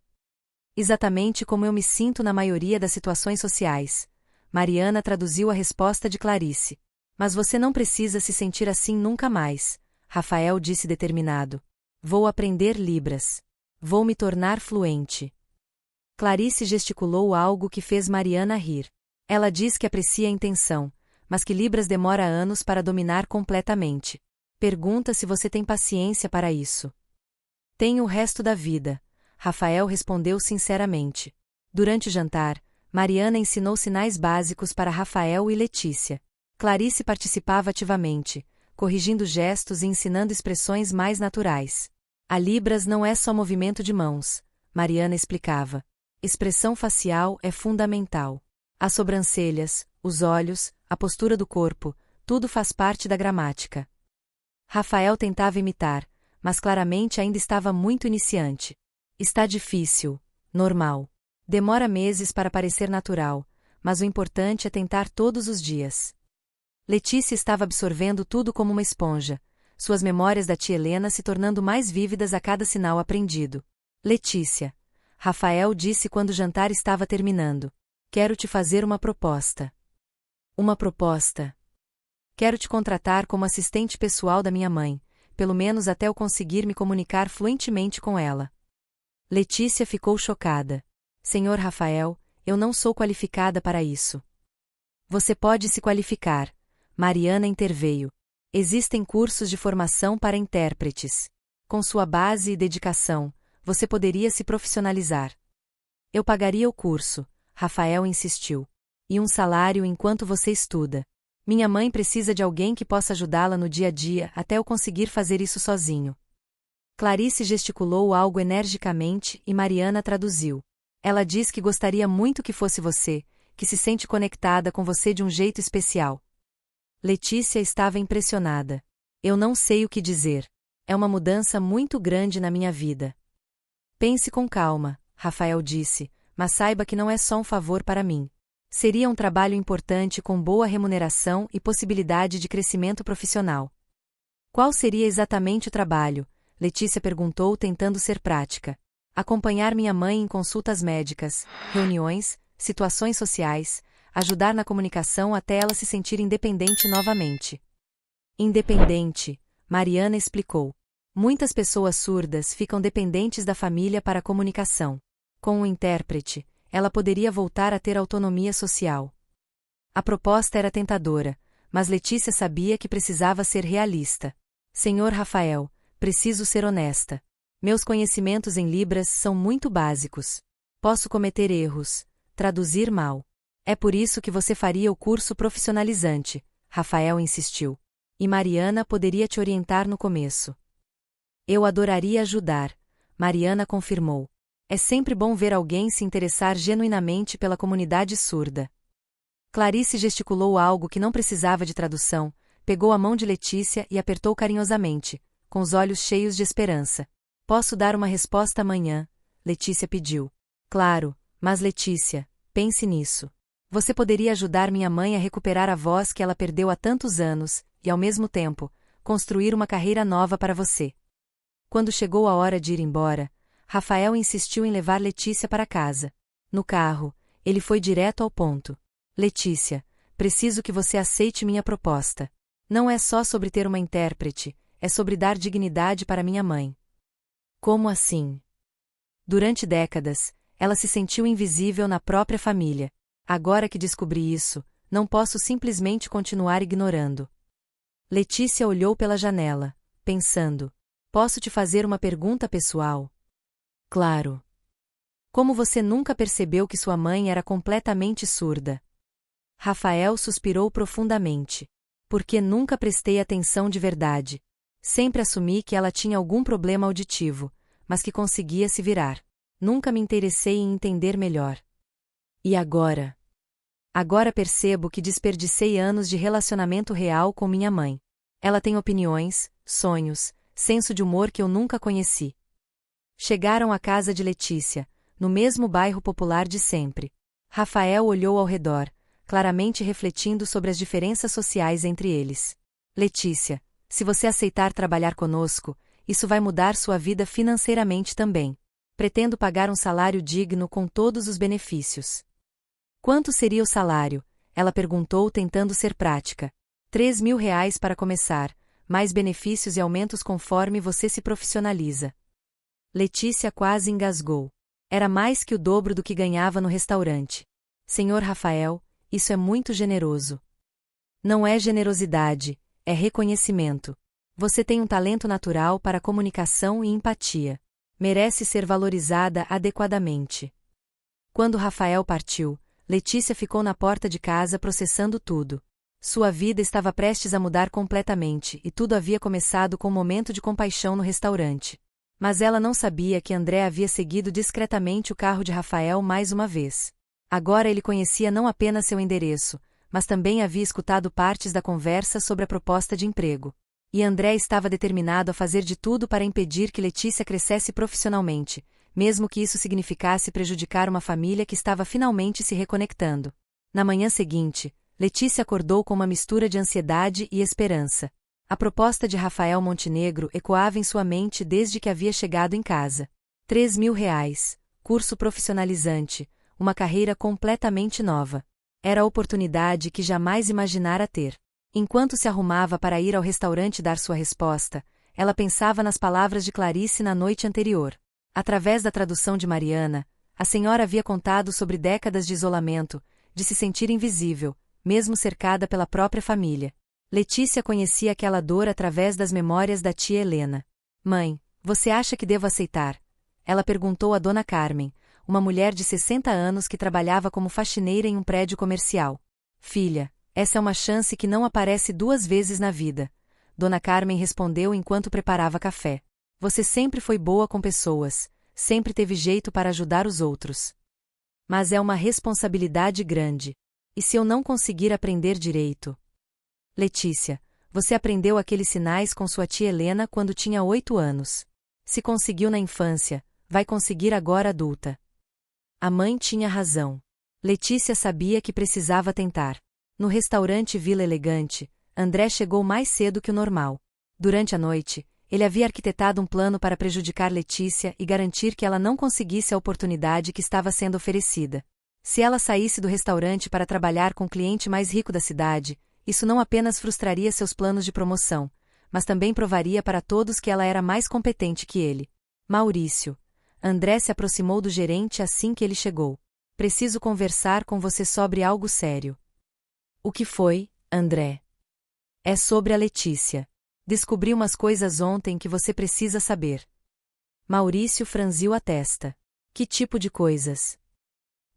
Exatamente como eu me sinto na maioria das situações sociais. Mariana traduziu a resposta de Clarice. Mas você não precisa se sentir assim nunca mais, Rafael disse determinado. Vou aprender Libras. Vou me tornar fluente. Clarice gesticulou algo que fez Mariana rir. Ela diz que aprecia a intenção, mas que Libras demora anos para dominar completamente. Pergunta se você tem paciência para isso. Tenho o resto da vida, Rafael respondeu sinceramente. Durante o jantar, Mariana ensinou sinais básicos para Rafael e Letícia. Clarice participava ativamente, corrigindo gestos e ensinando expressões mais naturais. A Libras não é só movimento de mãos, Mariana explicava. Expressão facial é fundamental. As sobrancelhas, os olhos, a postura do corpo, tudo faz parte da gramática. Rafael tentava imitar, mas claramente ainda estava muito iniciante. Está difícil, normal. Demora meses para parecer natural, mas o importante é tentar todos os dias. Letícia estava absorvendo tudo como uma esponja, suas memórias da tia Helena se tornando mais vívidas a cada sinal aprendido. Letícia, Rafael disse quando o jantar estava terminando. Quero te fazer uma proposta. Uma proposta? Quero te contratar como assistente pessoal da minha mãe, pelo menos até eu conseguir me comunicar fluentemente com ela. Letícia ficou chocada. Senhor Rafael, eu não sou qualificada para isso. Você pode se qualificar. Mariana interveio. Existem cursos de formação para intérpretes. Com sua base e dedicação, você poderia se profissionalizar. Eu pagaria o curso, Rafael insistiu. E um salário enquanto você estuda. Minha mãe precisa de alguém que possa ajudá-la no dia a dia até eu conseguir fazer isso sozinho. Clarice gesticulou algo energicamente e Mariana traduziu. Ela diz que gostaria muito que fosse você, que se sente conectada com você de um jeito especial. Letícia estava impressionada. Eu não sei o que dizer. É uma mudança muito grande na minha vida. Pense com calma, Rafael disse, mas saiba que não é só um favor para mim. Seria um trabalho importante com boa remuneração e possibilidade de crescimento profissional. Qual seria exatamente o trabalho? Letícia perguntou tentando ser prática. Acompanhar minha mãe em consultas médicas, reuniões, situações sociais, ajudar na comunicação até ela se sentir independente novamente. Independente, Mariana explicou. Muitas pessoas surdas ficam dependentes da família para a comunicação. Com um intérprete, ela poderia voltar a ter autonomia social. A proposta era tentadora, mas Letícia sabia que precisava ser realista. Senhor Rafael, preciso ser honesta. Meus conhecimentos em Libras são muito básicos. Posso cometer erros, traduzir mal. É por isso que você faria o curso profissionalizante, Rafael insistiu. E Mariana poderia te orientar no começo. Eu adoraria ajudar, Mariana confirmou. É sempre bom ver alguém se interessar genuinamente pela comunidade surda. Clarice gesticulou algo que não precisava de tradução, pegou a mão de Letícia e apertou carinhosamente, com os olhos cheios de esperança. Posso dar uma resposta amanhã? Letícia pediu. Claro, mas Letícia, pense nisso. Você poderia ajudar minha mãe a recuperar a voz que ela perdeu há tantos anos, e ao mesmo tempo, construir uma carreira nova para você. Quando chegou a hora de ir embora, Rafael insistiu em levar Letícia para casa. No carro, ele foi direto ao ponto. Letícia, preciso que você aceite minha proposta. Não é só sobre ter uma intérprete, é sobre dar dignidade para minha mãe. Como assim? Durante décadas, ela se sentiu invisível na própria família. Agora que descobri isso, não posso simplesmente continuar ignorando. Letícia olhou pela janela, pensando. Posso te fazer uma pergunta pessoal? Claro. Como você nunca percebeu que sua mãe era completamente surda? Rafael suspirou profundamente. Porque nunca prestei atenção de verdade. Sempre assumi que ela tinha algum problema auditivo, mas que conseguia se virar. Nunca me interessei em entender melhor. E agora? Agora percebo que desperdicei anos de relacionamento real com minha mãe. Ela tem opiniões, sonhos, senso de humor que eu nunca conheci. Chegaram à casa de Letícia, no mesmo bairro popular de sempre. Rafael olhou ao redor, claramente refletindo sobre as diferenças sociais entre eles. Letícia, se você aceitar trabalhar conosco, isso vai mudar sua vida financeiramente também. Pretendo pagar um salário digno com todos os benefícios. Quanto seria o salário? Ela perguntou tentando ser prática. R$ 3.000 para começar, mais benefícios e aumentos conforme você se profissionaliza. Letícia quase engasgou. Era mais que o dobro do que ganhava no restaurante. Senhor Rafael, isso é muito generoso. Não é generosidade, é reconhecimento. Você tem um talento natural para comunicação e empatia. Merece ser valorizada adequadamente. Quando Rafael partiu, Letícia ficou na porta de casa processando tudo. Sua vida estava prestes a mudar completamente e tudo havia começado com um momento de compaixão no restaurante. Mas ela não sabia que André havia seguido discretamente o carro de Rafael mais uma vez. Agora ele conhecia não apenas seu endereço, mas também havia escutado partes da conversa sobre a proposta de emprego. E André estava determinado a fazer de tudo para impedir que Letícia crescesse profissionalmente, mesmo que isso significasse prejudicar uma família que estava finalmente se reconectando. Na manhã seguinte, Letícia acordou com uma mistura de ansiedade e esperança. A proposta de Rafael Montenegro ecoava em sua mente desde que havia chegado em casa. R$ 3.000, curso profissionalizante, uma carreira completamente nova. Era a oportunidade que jamais imaginara ter. Enquanto se arrumava para ir ao restaurante dar sua resposta, ela pensava nas palavras de Clarice na noite anterior. Através da tradução de Mariana, a senhora havia contado sobre décadas de isolamento, de se sentir invisível, mesmo cercada pela própria família. Letícia conhecia aquela dor através das memórias da tia Helena. Mãe, você acha que devo aceitar? Ela perguntou a Dona Carmen, uma mulher de 60 anos que trabalhava como faxineira em um prédio comercial. Filha, essa é uma chance que não aparece 2 vezes na vida. Dona Carmen respondeu enquanto preparava café. Você sempre foi boa com pessoas, sempre teve jeito para ajudar os outros. Mas é uma responsabilidade grande. E se eu não conseguir aprender direito? Letícia, você aprendeu aqueles sinais com sua tia Helena quando tinha 8 anos. Se conseguiu na infância, vai conseguir agora adulta. A mãe tinha razão. Letícia sabia que precisava tentar. No restaurante Vila Elegante, André chegou mais cedo que o normal. Durante a noite, ele havia arquitetado um plano para prejudicar Letícia e garantir que ela não conseguisse a oportunidade que estava sendo oferecida. Se ela saísse do restaurante para trabalhar com o cliente mais rico da cidade, isso não apenas frustraria seus planos de promoção, mas também provaria para todos que ela era mais competente que ele. Maurício. André se aproximou do gerente assim que ele chegou. Preciso conversar com você sobre algo sério. O que foi, André? É sobre a Letícia. Descobri umas coisas ontem que você precisa saber. Maurício franziu a testa. Que tipo de coisas?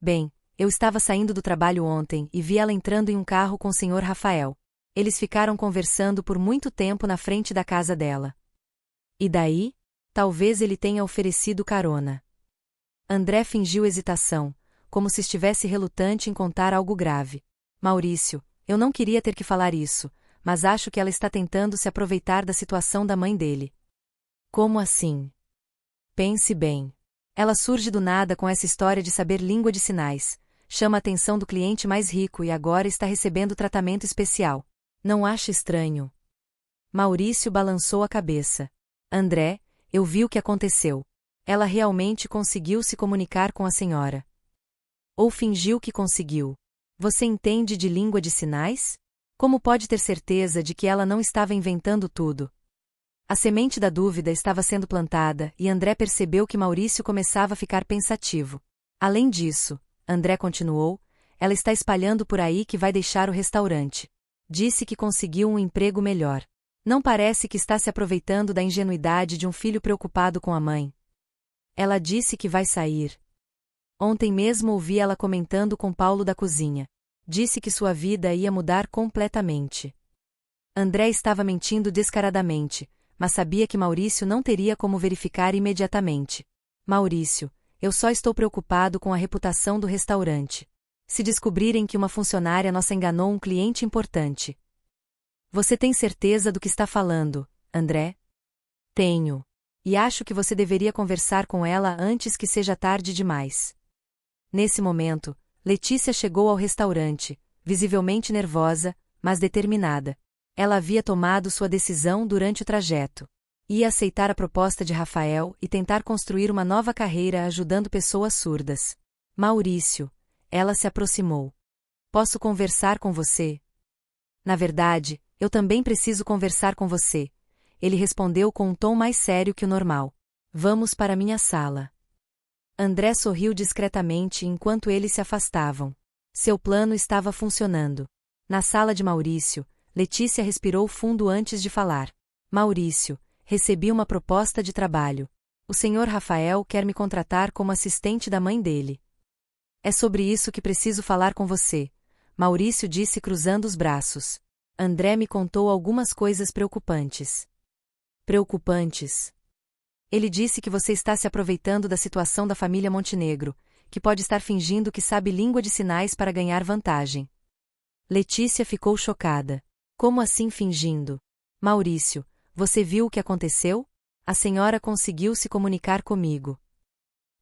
Bem, eu estava saindo do trabalho ontem e vi ela entrando em um carro com o Sr. Rafael. Eles ficaram conversando por muito tempo na frente da casa dela. E daí? Talvez ele tenha oferecido carona. André fingiu hesitação, como se estivesse relutante em contar algo grave. Maurício, eu não queria ter que falar isso, mas acho que ela está tentando se aproveitar da situação da mãe dele. Como assim? Pense bem. Ela surge do nada com essa história de saber língua de sinais, chama a atenção do cliente mais rico e agora está recebendo tratamento especial. Não acha estranho? Maurício balançou a cabeça. André, eu vi o que aconteceu. Ela realmente conseguiu se comunicar com a senhora. Ou fingiu que conseguiu. Você entende de língua de sinais? Como pode ter certeza de que ela não estava inventando tudo? A semente da dúvida estava sendo plantada e André percebeu que Maurício começava a ficar pensativo. Além disso, André continuou, ela está espalhando por aí que vai deixar o restaurante. Disse que conseguiu um emprego melhor. Não parece que está se aproveitando da ingenuidade de um filho preocupado com a mãe. Ela disse que vai sair. Ontem mesmo ouvi ela comentando com Paulo da cozinha. Disse que sua vida ia mudar completamente. André estava mentindo descaradamente, mas sabia que Maurício não teria como verificar imediatamente. Maurício, eu só estou preocupado com a reputação do restaurante. Se descobrirem que uma funcionária nossa enganou um cliente importante. Você tem certeza do que está falando, André? Tenho. E acho que você deveria conversar com ela antes que seja tarde demais. Nesse momento, Letícia chegou ao restaurante, visivelmente nervosa, mas determinada. Ela havia tomado sua decisão durante o trajeto. Ia aceitar a proposta de Rafael e tentar construir uma nova carreira ajudando pessoas surdas. Maurício, ela se aproximou. Posso conversar com você? Na verdade, eu também preciso conversar com você. Ele respondeu com um tom mais sério que o normal. Vamos para minha sala. André sorriu discretamente enquanto eles se afastavam. Seu plano estava funcionando. Na sala de Maurício, Letícia respirou fundo antes de falar. Maurício, recebi uma proposta de trabalho. O senhor Rafael quer me contratar como assistente da mãe dele. É sobre isso que preciso falar com você, Maurício disse cruzando os braços. André me contou algumas coisas preocupantes. Preocupantes? Ele disse que você está se aproveitando da situação da família Montenegro, que pode estar fingindo que sabe língua de sinais para ganhar vantagem. Letícia ficou chocada. Como assim fingindo? Maurício, você viu o que aconteceu? A senhora conseguiu se comunicar comigo.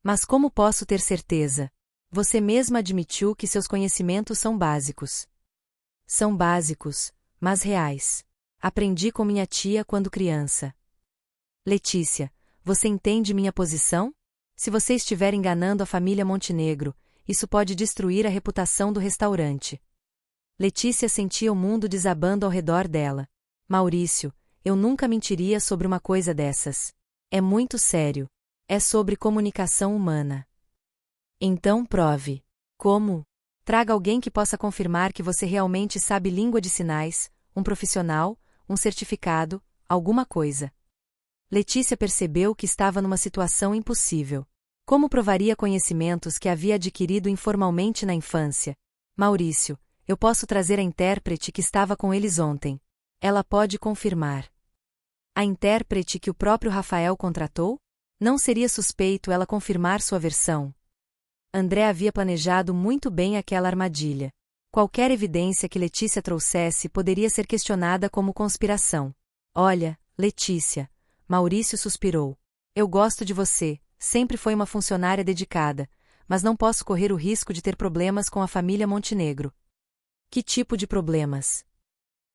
Mas como posso ter certeza? Você mesma admitiu que seus conhecimentos são básicos. São básicos, mas reais. Aprendi com minha tia quando criança. Letícia, você entende minha posição? Se você estiver enganando a família Montenegro, isso pode destruir a reputação do restaurante. Letícia sentia o mundo desabando ao redor dela. Maurício, eu nunca mentiria sobre uma coisa dessas. É muito sério. É sobre comunicação humana. Então prove. Como? Traga alguém que possa confirmar que você realmente sabe língua de sinais, um profissional, um certificado, alguma coisa. Letícia percebeu que estava numa situação impossível. Como provaria conhecimentos que havia adquirido informalmente na infância? Maurício, eu posso trazer a intérprete que estava com eles ontem. Ela pode confirmar. A intérprete que o próprio Rafael contratou? Não seria suspeito ela confirmar sua versão. André havia planejado muito bem aquela armadilha. Qualquer evidência que Letícia trouxesse poderia ser questionada como conspiração. Olha, Letícia, Maurício suspirou. Eu gosto de você, sempre foi uma funcionária dedicada, mas não posso correr o risco de ter problemas com a família Montenegro. Que tipo de problemas?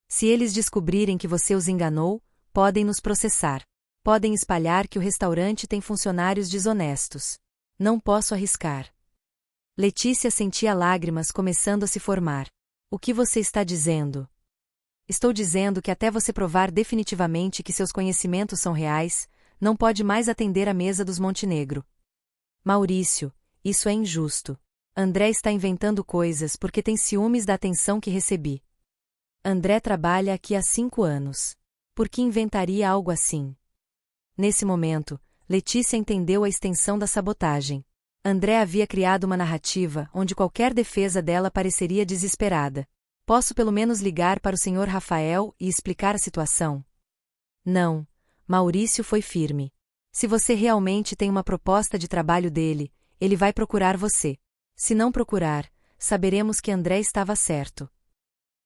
Se eles descobrirem que você os enganou, podem nos processar. Podem espalhar que o restaurante tem funcionários desonestos. Não posso arriscar. Letícia sentia lágrimas começando a se formar. O que você está dizendo? Estou dizendo que até você provar definitivamente que seus conhecimentos são reais, não pode mais atender à mesa dos Montenegro. Maurício, isso é injusto. André está inventando coisas porque tem ciúmes da atenção que recebi. André trabalha aqui há 5 anos. Por que inventaria algo assim? Nesse momento, Letícia entendeu a extensão da sabotagem. André havia criado uma narrativa onde qualquer defesa dela pareceria desesperada. Posso pelo menos ligar para o senhor Rafael e explicar a situação? Não. Maurício foi firme. Se você realmente tem uma proposta de trabalho dele, ele vai procurar você. Se não procurar, saberemos que André estava certo.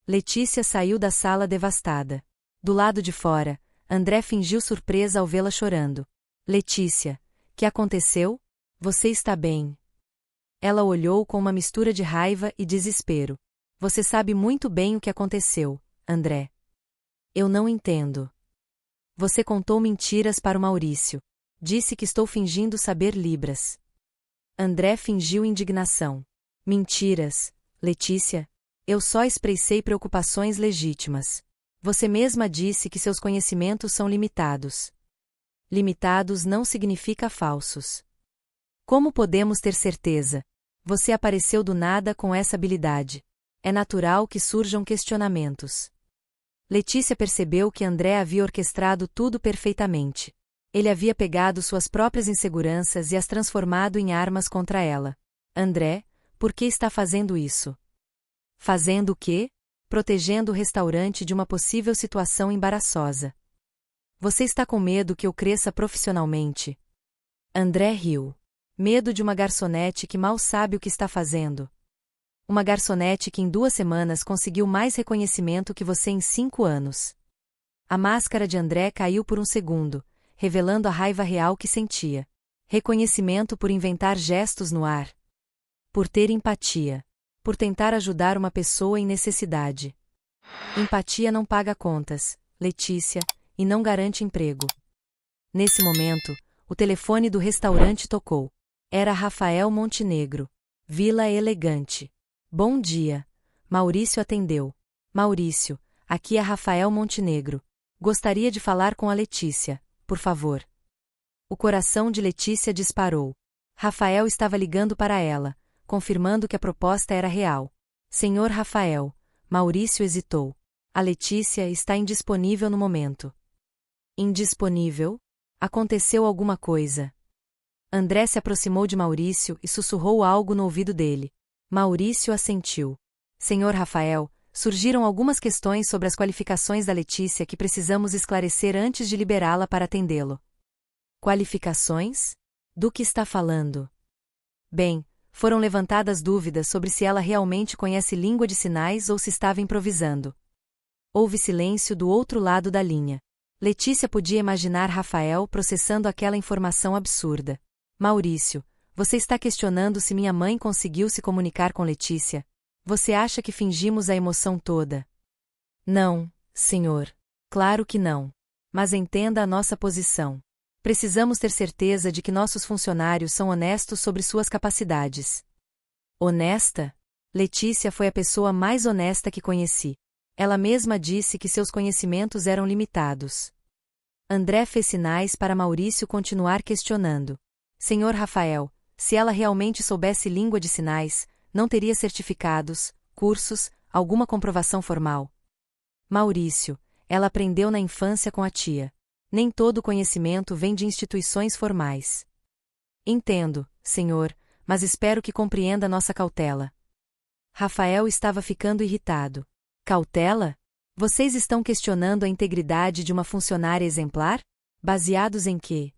Letícia saiu da sala devastada. Do lado de fora, André fingiu surpresa ao vê-la chorando. Letícia, que aconteceu? Você está bem? Ela olhou com uma mistura de raiva e desespero. Você sabe muito bem o que aconteceu, André. Eu não entendo. Você contou mentiras para o Maurício. Disse que estou fingindo saber Libras. André fingiu indignação. Mentiras, Letícia. Eu só expressei preocupações legítimas. Você mesma disse que seus conhecimentos são limitados. Limitados não significa falsos. Como podemos ter certeza? Você apareceu do nada com essa habilidade. É natural que surjam questionamentos. Letícia percebeu que André havia orquestrado tudo perfeitamente. Ele havia pegado suas próprias inseguranças e as transformado em armas contra ela. André, por que está fazendo isso? Fazendo o quê? Protegendo o restaurante de uma possível situação embaraçosa. Você está com medo que eu cresça profissionalmente? André riu. Medo de uma garçonete que mal sabe o que está fazendo. Uma garçonete que em 2 semanas conseguiu mais reconhecimento que você em 5 anos. A máscara de André caiu por um segundo, revelando a raiva real que sentia. Reconhecimento por inventar gestos no ar. Por ter empatia. Por tentar ajudar uma pessoa em necessidade. Empatia não paga contas, Letícia, e não garante emprego. Nesse momento, o telefone do restaurante tocou. Era Rafael Montenegro. Vila Elegante. Bom dia. Maurício atendeu. Maurício, aqui é Rafael Montenegro. Gostaria de falar com a Letícia, por favor. O coração de Letícia disparou. Rafael estava ligando para ela, confirmando que a proposta era real. Senhor Rafael, Maurício hesitou. A Letícia está indisponível no momento. Indisponível? Aconteceu alguma coisa. André se aproximou de Maurício e sussurrou algo no ouvido dele. Maurício assentiu. Senhor Rafael, surgiram algumas questões sobre as qualificações da Letícia que precisamos esclarecer antes de liberá-la para atendê-lo. Qualificações? Do que está falando? Bem, foram levantadas dúvidas sobre se ela realmente conhece língua de sinais ou se estava improvisando. Houve silêncio do outro lado da linha. Letícia podia imaginar Rafael processando aquela informação absurda. Maurício, você está questionando se minha mãe conseguiu se comunicar com Letícia? Você acha que fingimos a emoção toda? Não, senhor. Claro que não. Mas entenda a nossa posição. Precisamos ter certeza de que nossos funcionários são honestos sobre suas capacidades. Honesta? Letícia foi a pessoa mais honesta que conheci. Ela mesma disse que seus conhecimentos eram limitados. André fez sinais para Maurício continuar questionando. Senhor Rafael, se ela realmente soubesse língua de sinais, não teria certificados, cursos, alguma comprovação formal. Maurício, ela aprendeu na infância com a tia. Nem todo conhecimento vem de instituições formais. Entendo, senhor, mas espero que compreenda nossa cautela. Rafael estava ficando irritado. Cautela? Vocês estão questionando a integridade de uma funcionária exemplar? Baseados em quê?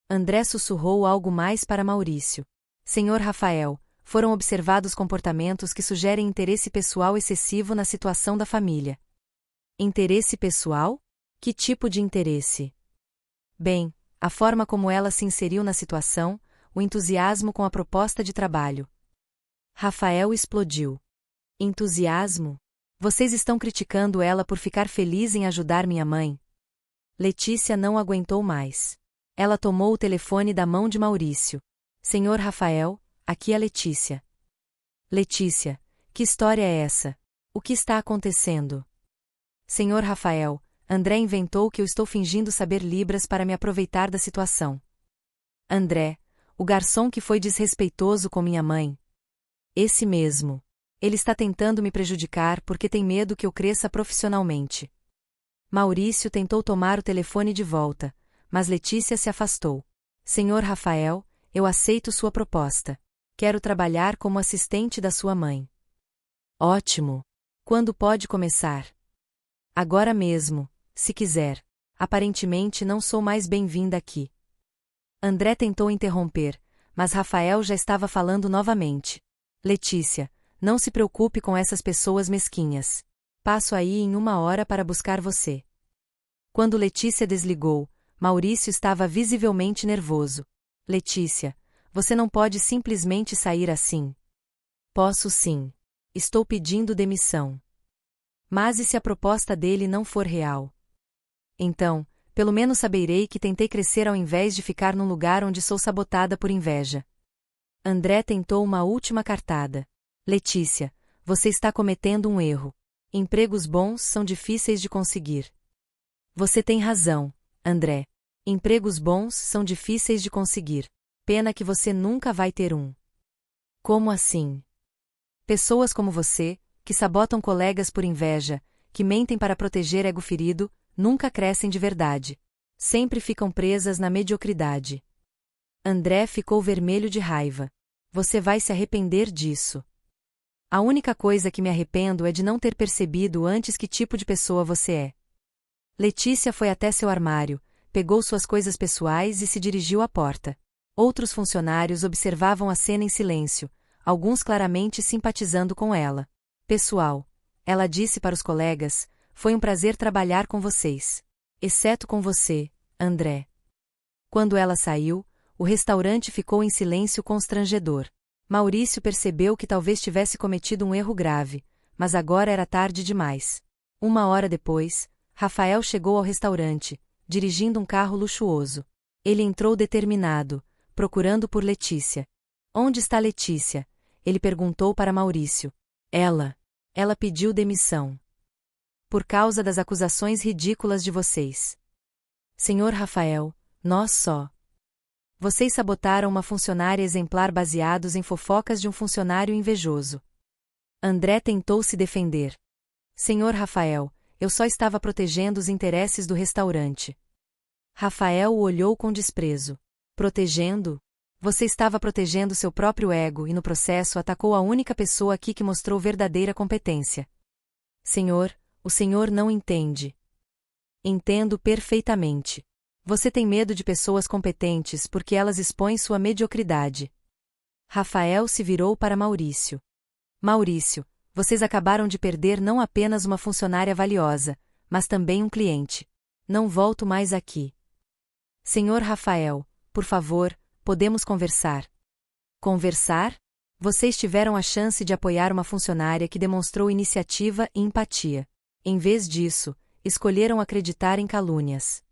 André sussurrou algo mais para Maurício. Senhor Rafael, foram observados comportamentos que sugerem interesse pessoal excessivo na situação da família. Interesse pessoal? Que tipo de interesse? Bem, a forma como ela se inseriu na situação, o entusiasmo com a proposta de trabalho. Rafael explodiu. Entusiasmo? Vocês estão criticando ela por ficar feliz em ajudar minha mãe? Letícia não aguentou mais. Ela tomou o telefone da mão de Maurício. Senhor Rafael, aqui é Letícia. Letícia, que história é essa? O que está acontecendo? Senhor Rafael, André inventou que eu estou fingindo saber Libras para me aproveitar da situação. André, o garçom que foi desrespeitoso com minha mãe. Esse mesmo. Ele está tentando me prejudicar porque tem medo que eu cresça profissionalmente. Maurício tentou tomar o telefone de volta, mas Letícia se afastou. Senhor Rafael, eu aceito sua proposta. Quero trabalhar como assistente da sua mãe. Ótimo. Quando pode começar? Agora mesmo, se quiser. Aparentemente não sou mais bem-vinda aqui. André tentou interromper, mas Rafael já estava falando novamente. Letícia, não se preocupe com essas pessoas mesquinhas. Passo aí em 1 hora para buscar você. Quando Letícia desligou, Maurício estava visivelmente nervoso. Letícia, você não pode simplesmente sair assim. Posso sim. Estou pedindo demissão. Mas e se a proposta dele não for real? Então, pelo menos saberei que tentei crescer ao invés de ficar num lugar onde sou sabotada por inveja. André tentou uma última cartada. Letícia, você está cometendo um erro. Empregos bons são difíceis de conseguir. Você tem razão, André. Empregos bons são difíceis de conseguir. Pena que você nunca vai ter um. Como assim? Pessoas como você, que sabotam colegas por inveja, que mentem para proteger ego ferido, nunca crescem de verdade. Sempre ficam presas na mediocridade. André ficou vermelho de raiva. Você vai se arrepender disso. A única coisa que me arrependo é de não ter percebido antes que tipo de pessoa você é. Letícia foi até seu armário, pegou suas coisas pessoais e se dirigiu à porta. Outros funcionários observavam a cena em silêncio, alguns claramente simpatizando com ela. Pessoal, ela disse para os colegas, foi um prazer trabalhar com vocês. Exceto com você, André. Quando ela saiu, o restaurante ficou em silêncio constrangedor. Maurício percebeu que talvez tivesse cometido um erro grave, mas agora era tarde demais. 1 hora depois, Rafael chegou ao restaurante, dirigindo um carro luxuoso. Ele entrou determinado, procurando por Letícia. Onde está Letícia? Ele perguntou para Maurício. Ela pediu demissão. Por causa das acusações ridículas de vocês. Senhor Rafael, Vocês sabotaram uma funcionária exemplar baseados em fofocas de um funcionário invejoso. André tentou se defender. Senhor Rafael, eu só estava protegendo os interesses do restaurante. Rafael o olhou com desprezo. Protegendo? Você estava protegendo seu próprio ego e no processo atacou a única pessoa aqui que mostrou verdadeira competência. Senhor, o senhor não entende. Entendo perfeitamente. Você tem medo de pessoas competentes porque elas expõem sua mediocridade. Rafael se virou para Maurício. Maurício, vocês acabaram de perder não apenas uma funcionária valiosa, mas também um cliente. Não volto mais aqui. Senhor Rafael, por favor, podemos conversar. Conversar? Vocês tiveram a chance de apoiar uma funcionária que demonstrou iniciativa e empatia. Em vez disso, escolheram acreditar em calúnias.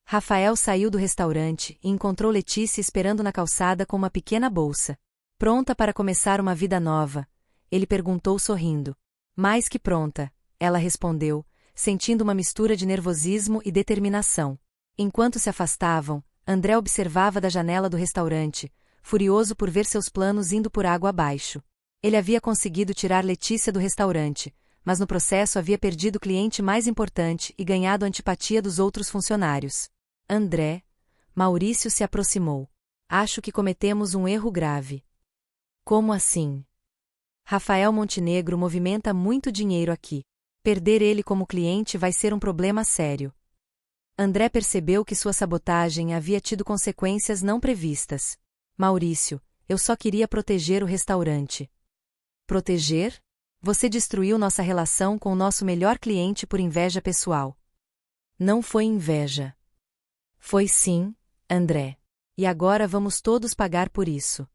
Rafael saiu do restaurante e encontrou Letícia esperando na calçada com uma pequena bolsa. Pronta para começar uma vida nova? Ele perguntou sorrindo. Mais que pronta, ela respondeu, sentindo uma mistura de nervosismo e determinação. Enquanto se afastavam, André observava da janela do restaurante, furioso por ver seus planos indo por água abaixo. Ele havia conseguido tirar Letícia do restaurante, mas no processo havia perdido o cliente mais importante e ganhado a antipatia dos outros funcionários. André, Maurício se aproximou. Acho que cometemos um erro grave. Como assim? Rafael Montenegro movimenta muito dinheiro aqui. Perder ele como cliente vai ser um problema sério. André percebeu que sua sabotagem havia tido consequências não previstas. Maurício, eu só queria proteger o restaurante. Proteger? Você destruiu nossa relação com o nosso melhor cliente por inveja pessoal. Não foi inveja. Foi sim, André. E agora vamos todos pagar por isso.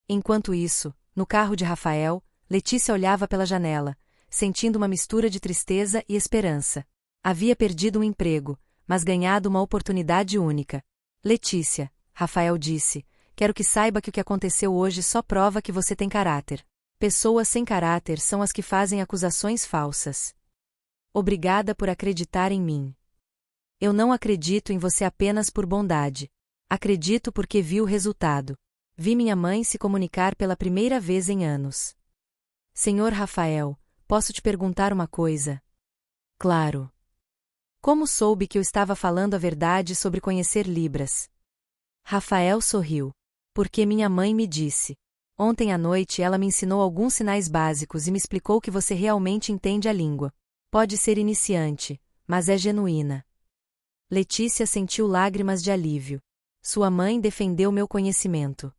Enquanto isso, no carro de Rafael, Letícia olhava pela janela, sentindo uma mistura de tristeza e esperança. Havia perdido um emprego, mas ganhado uma oportunidade única. Letícia, Rafael disse, quero que saiba que o que aconteceu hoje só prova que você tem caráter. Pessoas sem caráter são as que fazem acusações falsas. Obrigada por acreditar em mim. Eu não acredito em você apenas por bondade. Acredito porque vi o resultado. Vi minha mãe se comunicar pela primeira vez em anos. Senhor Rafael, posso te perguntar uma coisa? Claro. Como soube que eu estava falando a verdade sobre conhecer Libras? Rafael sorriu. Porque minha mãe me disse. Ontem à noite ela me ensinou alguns sinais básicos e me explicou que você realmente entende a língua. Pode ser iniciante, mas é genuína. Letícia sentiu lágrimas de alívio. Sua mãe defendeu meu conhecimento.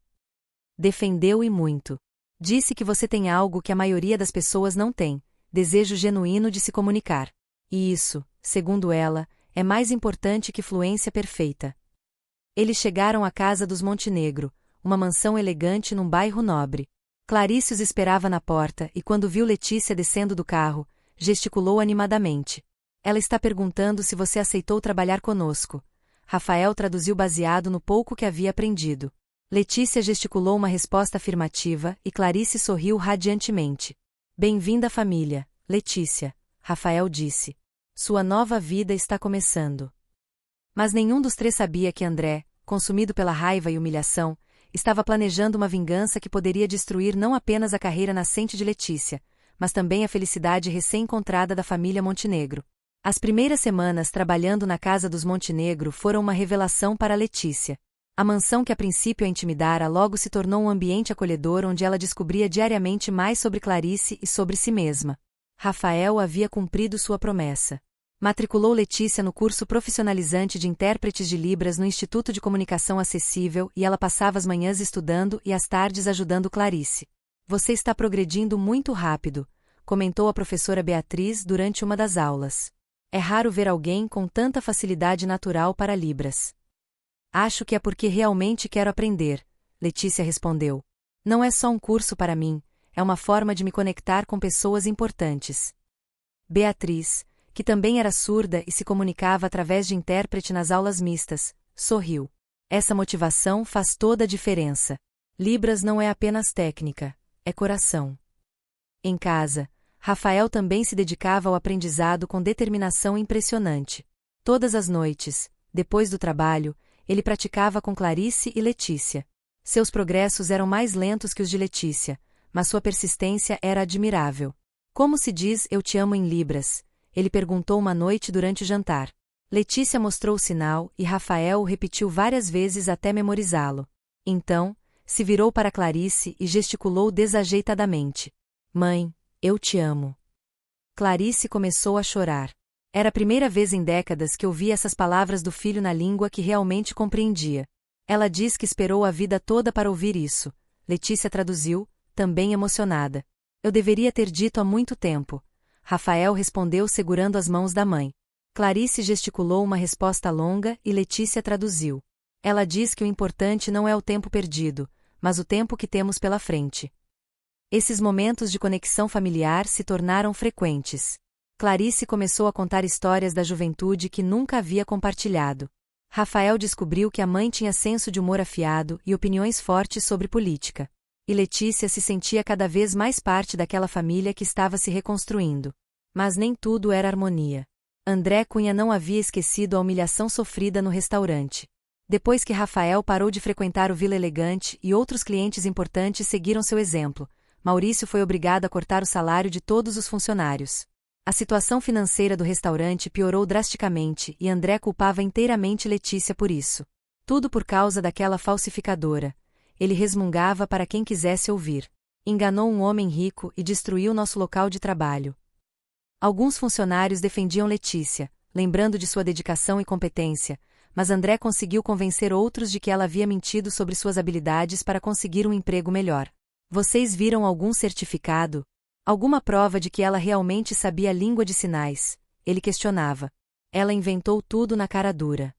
Defendeu e muito. Disse que você tem algo que a maioria das pessoas não tem, desejo genuíno de se comunicar. E isso, segundo ela, É mais importante que fluência perfeita. Eles chegaram à casa dos Montenegro, uma mansão elegante num bairro nobre. Clarice os esperava na porta e quando viu Letícia descendo do carro, gesticulou animadamente. Ela está perguntando se você aceitou trabalhar conosco. Rafael traduziu baseado no pouco que havia aprendido. Letícia gesticulou uma resposta afirmativa e Clarice sorriu radiantemente. Bem-vinda à família, Letícia, Rafael disse. Sua nova vida está começando. Mas nenhum dos três sabia que André, consumido pela raiva e humilhação, estava planejando uma vingança que poderia destruir não apenas a carreira nascente de Letícia, mas também a felicidade recém-encontrada da família Montenegro. As primeiras semanas trabalhando na casa dos Montenegro foram uma revelação para Letícia. A mansão que a princípio a intimidara logo se tornou um ambiente acolhedor onde ela descobria diariamente mais sobre Clarice e sobre si mesma. Rafael havia cumprido sua promessa. Matriculou Letícia no curso profissionalizante de intérpretes de Libras no Instituto de Comunicação Acessível e ela passava as manhãs estudando e as tardes ajudando Clarice. Você está progredindo muito rápido, comentou a professora Beatriz durante uma das aulas. É raro ver alguém com tanta facilidade natural para Libras. Acho que é porque realmente quero aprender, Letícia respondeu. Não é só um curso para mim, é uma forma de me conectar com pessoas importantes. Beatriz, que também era surda e se comunicava através de intérprete nas aulas mistas, sorriu. Essa motivação faz toda a diferença. Libras não é apenas técnica, é coração. Em casa, Rafael também se dedicava ao aprendizado com determinação impressionante. Todas as noites, depois do trabalho, ele praticava com Clarice e Letícia. Seus progressos eram mais lentos que os de Letícia, mas sua persistência era admirável. Como se diz "eu te amo" em Libras? Ele perguntou uma noite durante o jantar. Letícia mostrou o sinal e Rafael o repetiu várias vezes até memorizá-lo. Então, se virou para Clarice e gesticulou desajeitadamente. Mãe, eu te amo. Clarice começou a chorar. Era a primeira vez em décadas que ouvia essas palavras do filho na língua que realmente compreendia. Ela diz que esperou a vida toda para ouvir isso. Letícia traduziu, também emocionada. Eu deveria ter dito há muito tempo. Rafael respondeu segurando as mãos da mãe. Clarice gesticulou uma resposta longa e Letícia traduziu. Ela diz que o importante não é o tempo perdido, mas o tempo que temos pela frente. Esses momentos de conexão familiar se tornaram frequentes. Clarice começou a contar histórias da juventude que nunca havia compartilhado. Rafael descobriu que a mãe tinha senso de humor afiado e opiniões fortes sobre política. E Letícia se sentia cada vez mais parte daquela família que estava se reconstruindo. Mas nem tudo era harmonia. André Cunha não havia esquecido a humilhação sofrida no restaurante. Depois que Rafael parou de frequentar o Vila Elegante e outros clientes importantes seguiram seu exemplo, Maurício foi obrigado a cortar o salário de todos os funcionários. A situação financeira do restaurante piorou drasticamente e André culpava inteiramente Letícia por isso. Tudo por causa daquela falsificadora. Ele resmungava para quem quisesse ouvir. Enganou um homem rico e destruiu nosso local de trabalho. Alguns funcionários defendiam Letícia, lembrando de sua dedicação e competência, mas André conseguiu convencer outros de que ela havia mentido sobre suas habilidades para conseguir um emprego melhor. Vocês viram algum certificado? Alguma prova de que ela realmente sabia a língua de sinais? Ele questionava. Ela inventou tudo na cara dura.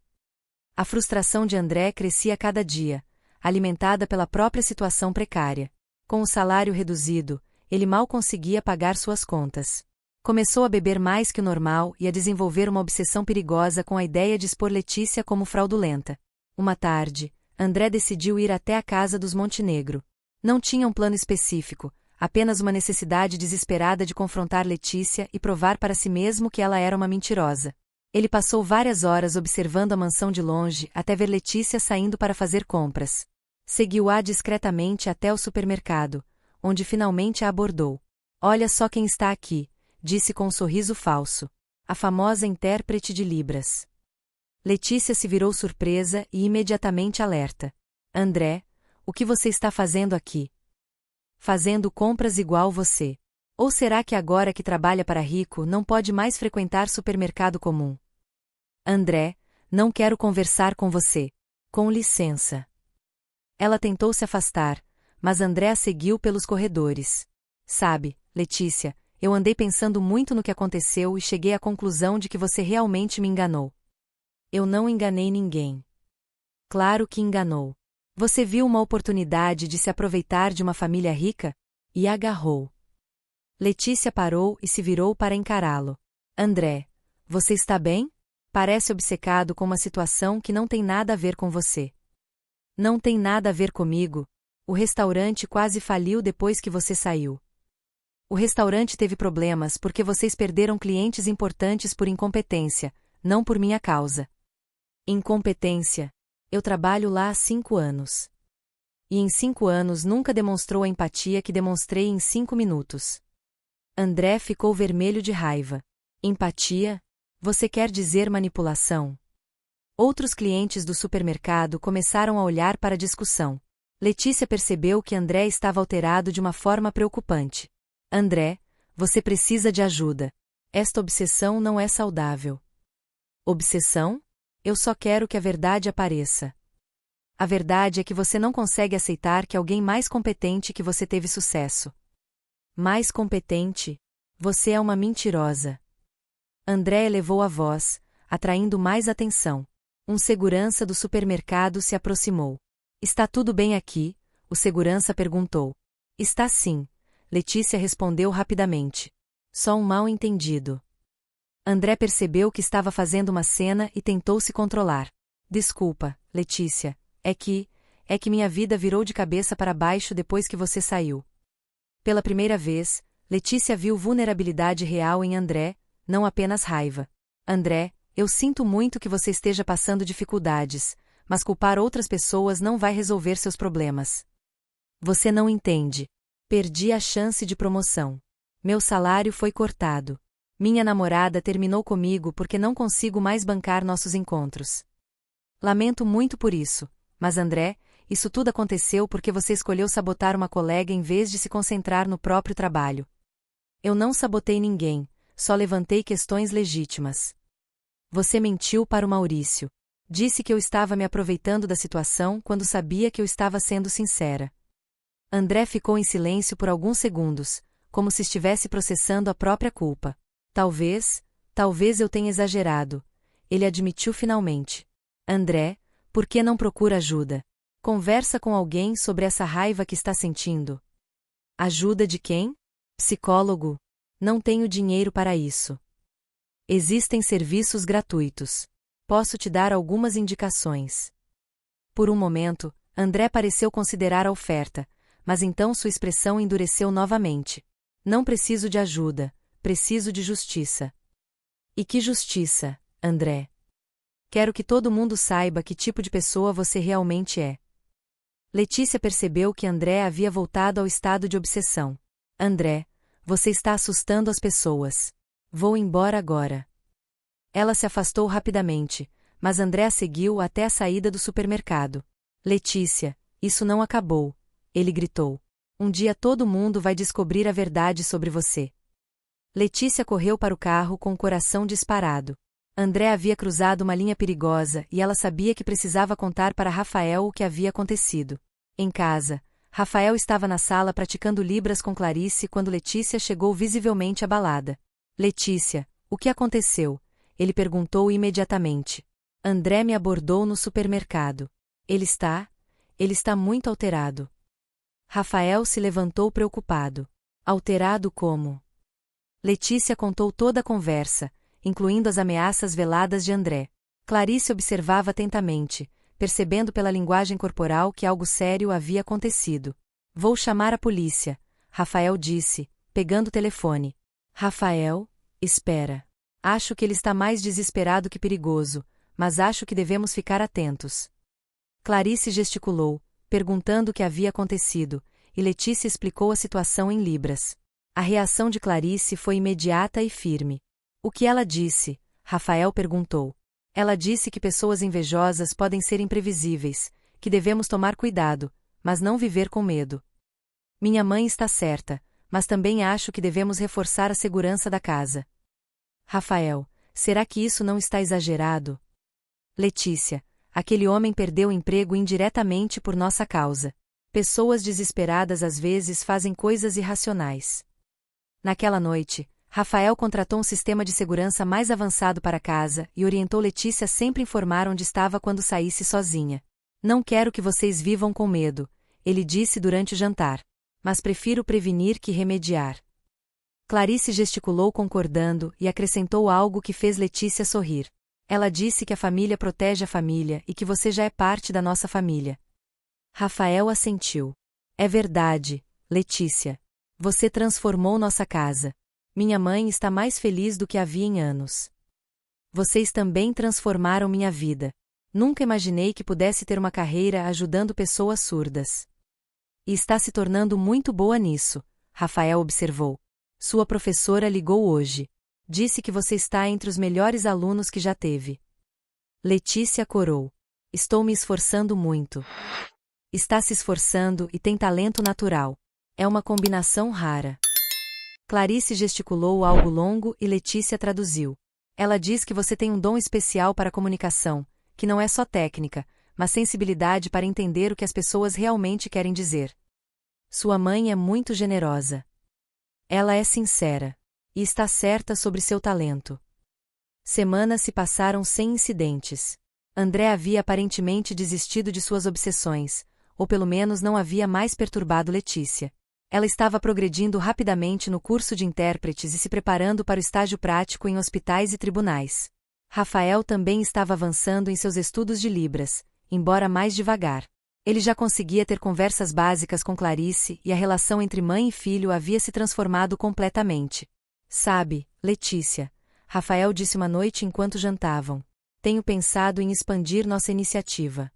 A frustração de André crescia a cada dia, alimentada pela própria situação precária. Com o salário reduzido, ele mal conseguia pagar suas contas. Começou a beber mais que o normal e a desenvolver uma obsessão perigosa com a ideia de expor Letícia como fraudulenta. Uma tarde, André decidiu ir até a casa dos Montenegro. Não tinha um plano específico, apenas uma necessidade desesperada de confrontar Letícia e provar para si mesmo que ela era uma mentirosa. Ele passou várias horas observando a mansão de longe até ver Letícia saindo para fazer compras. Seguiu-a discretamente até o supermercado, onde finalmente a abordou. Olha só quem está aqui, disse com um sorriso falso. A famosa intérprete de Libras. Letícia se virou surpresa e imediatamente alerta. André, o que você está fazendo aqui? Fazendo compras igual você. Ou será que agora que trabalha para rico não pode mais frequentar supermercado comum? André, não quero conversar com você. Com licença. Ela tentou se afastar, mas André a seguiu pelos corredores. Sabe, Letícia, eu andei pensando muito no que aconteceu e cheguei à conclusão de que você realmente me enganou. Eu não enganei ninguém. Claro que enganou. Você viu uma oportunidade de se aproveitar de uma família rica? E agarrou. Letícia parou e se virou para encará-lo. André, você está bem? Parece obcecado com uma situação que não tem nada a ver com você. Não tem nada a ver comigo. O restaurante quase faliu depois que você saiu. O restaurante teve problemas porque vocês perderam clientes importantes por incompetência, não por minha causa. Incompetência? Eu trabalho lá há 5 anos. E em 5 anos nunca demonstrou a empatia que demonstrei em 5 minutos. André ficou vermelho de raiva. Empatia? Você quer dizer manipulação? Outros clientes do supermercado começaram a olhar para a discussão. Letícia percebeu que André estava alterado de uma forma preocupante. André, você precisa de ajuda. Esta obsessão não é saudável. Obsessão? Eu só quero que a verdade apareça. A verdade é que você não consegue aceitar que alguém mais competente que você teve sucesso. Mais competente? Você é uma mentirosa. André elevou a voz, atraindo mais atenção. Um segurança do supermercado se aproximou. Está tudo bem aqui? O segurança perguntou. Está sim, Letícia respondeu rapidamente. Só um mal-entendido. André percebeu que estava fazendo uma cena e tentou se controlar. Desculpa, Letícia, é que minha vida virou de cabeça para baixo depois que você saiu. Pela primeira vez, Letícia viu vulnerabilidade real em André, não apenas raiva. André, eu sinto muito que você esteja passando dificuldades, mas culpar outras pessoas não vai resolver seus problemas. Você não entende. Perdi a chance de promoção. Meu salário foi cortado. Minha namorada terminou comigo porque não consigo mais bancar nossos encontros. Lamento muito por isso, mas André, isso tudo aconteceu porque você escolheu sabotar uma colega em vez de se concentrar no próprio trabalho. Eu não sabotei ninguém, só levantei questões legítimas. Você mentiu para o Maurício. Disse que eu estava me aproveitando da situação quando sabia que eu estava sendo sincera. André ficou em silêncio por alguns segundos, como se estivesse processando a própria culpa. Talvez eu tenha exagerado. Ele admitiu finalmente. André, por que não procura ajuda? Conversa com alguém sobre essa raiva que está sentindo. Ajuda de quem? Psicólogo? Não tenho dinheiro para isso. Existem serviços gratuitos. Posso te dar algumas indicações. Por um momento, André pareceu considerar a oferta, mas então sua expressão endureceu novamente. Não preciso de ajuda, preciso de justiça. E que justiça, André? Quero que todo mundo saiba que tipo de pessoa você realmente é. Letícia percebeu que André havia voltado ao estado de obsessão. André, você está assustando as pessoas. Vou embora agora. Ela se afastou rapidamente, mas André a seguiu até a saída do supermercado. Letícia, isso não acabou, ele gritou. Um dia todo mundo vai descobrir a verdade sobre você. Letícia correu para o carro com o coração disparado. André havia cruzado uma linha perigosa e ela sabia que precisava contar para Rafael o que havia acontecido. Em casa, Rafael estava na sala praticando libras com Clarice quando Letícia chegou visivelmente abalada. Letícia, o que aconteceu? Ele perguntou imediatamente. André me abordou no supermercado. Ele está muito alterado. Rafael se levantou preocupado. Alterado como? Letícia contou toda a conversa, incluindo as ameaças veladas de André. Clarice observava atentamente, percebendo pela linguagem corporal que algo sério havia acontecido. Vou chamar a polícia, Rafael disse, pegando o telefone. Rafael, espera. Acho que ele está mais desesperado que perigoso, mas acho que devemos ficar atentos. Clarice gesticulou, perguntando o que havia acontecido, e Letícia explicou a situação em libras. A reação de Clarice foi imediata e firme. O que ela disse? Rafael perguntou. Ela disse que pessoas invejosas podem ser imprevisíveis, que devemos tomar cuidado, mas não viver com medo. Minha mãe está certa, mas também acho que devemos reforçar a segurança da casa. Rafael, será que isso não está exagerado? Letícia, aquele homem perdeu o emprego indiretamente por nossa causa. Pessoas desesperadas às vezes fazem coisas irracionais. Naquela noite, Rafael contratou um sistema de segurança mais avançado para casa e orientou Letícia a sempre informar onde estava quando saísse sozinha. Não quero que vocês vivam com medo, ele disse durante o jantar. Mas prefiro prevenir que remediar. Clarice gesticulou concordando e acrescentou algo que fez Letícia sorrir. Ela disse que a família protege a família e que você já é parte da nossa família. Rafael assentiu. É verdade, Letícia. Você transformou nossa casa. Minha mãe está mais feliz do que havia em anos. Vocês também transformaram minha vida. Nunca imaginei que pudesse ter uma carreira ajudando pessoas surdas. E está se tornando muito boa nisso, Rafael observou. Sua professora ligou hoje. Disse que você está entre os melhores alunos que já teve. Letícia corou. Estou me esforçando muito. Está se esforçando e tem talento natural. É uma combinação rara. Clarice gesticulou algo longo e Letícia traduziu. Ela diz que você tem um dom especial para a comunicação, que não é só técnica, mas sensibilidade para entender o que as pessoas realmente querem dizer. Sua mãe é muito generosa. Ela é sincera. E está certa sobre seu talento. Semanas se passaram sem incidentes. André havia aparentemente desistido de suas obsessões, ou pelo menos não havia mais perturbado Letícia. Ela estava progredindo rapidamente no curso de intérpretes e se preparando para o estágio prático em hospitais e tribunais. Rafael também estava avançando em seus estudos de Libras, embora mais devagar. Ele já conseguia ter conversas básicas com Clarice e a relação entre mãe e filho havia se transformado completamente. Sabe, Letícia, Rafael disse uma noite enquanto jantavam. Tenho pensado em expandir nossa iniciativa.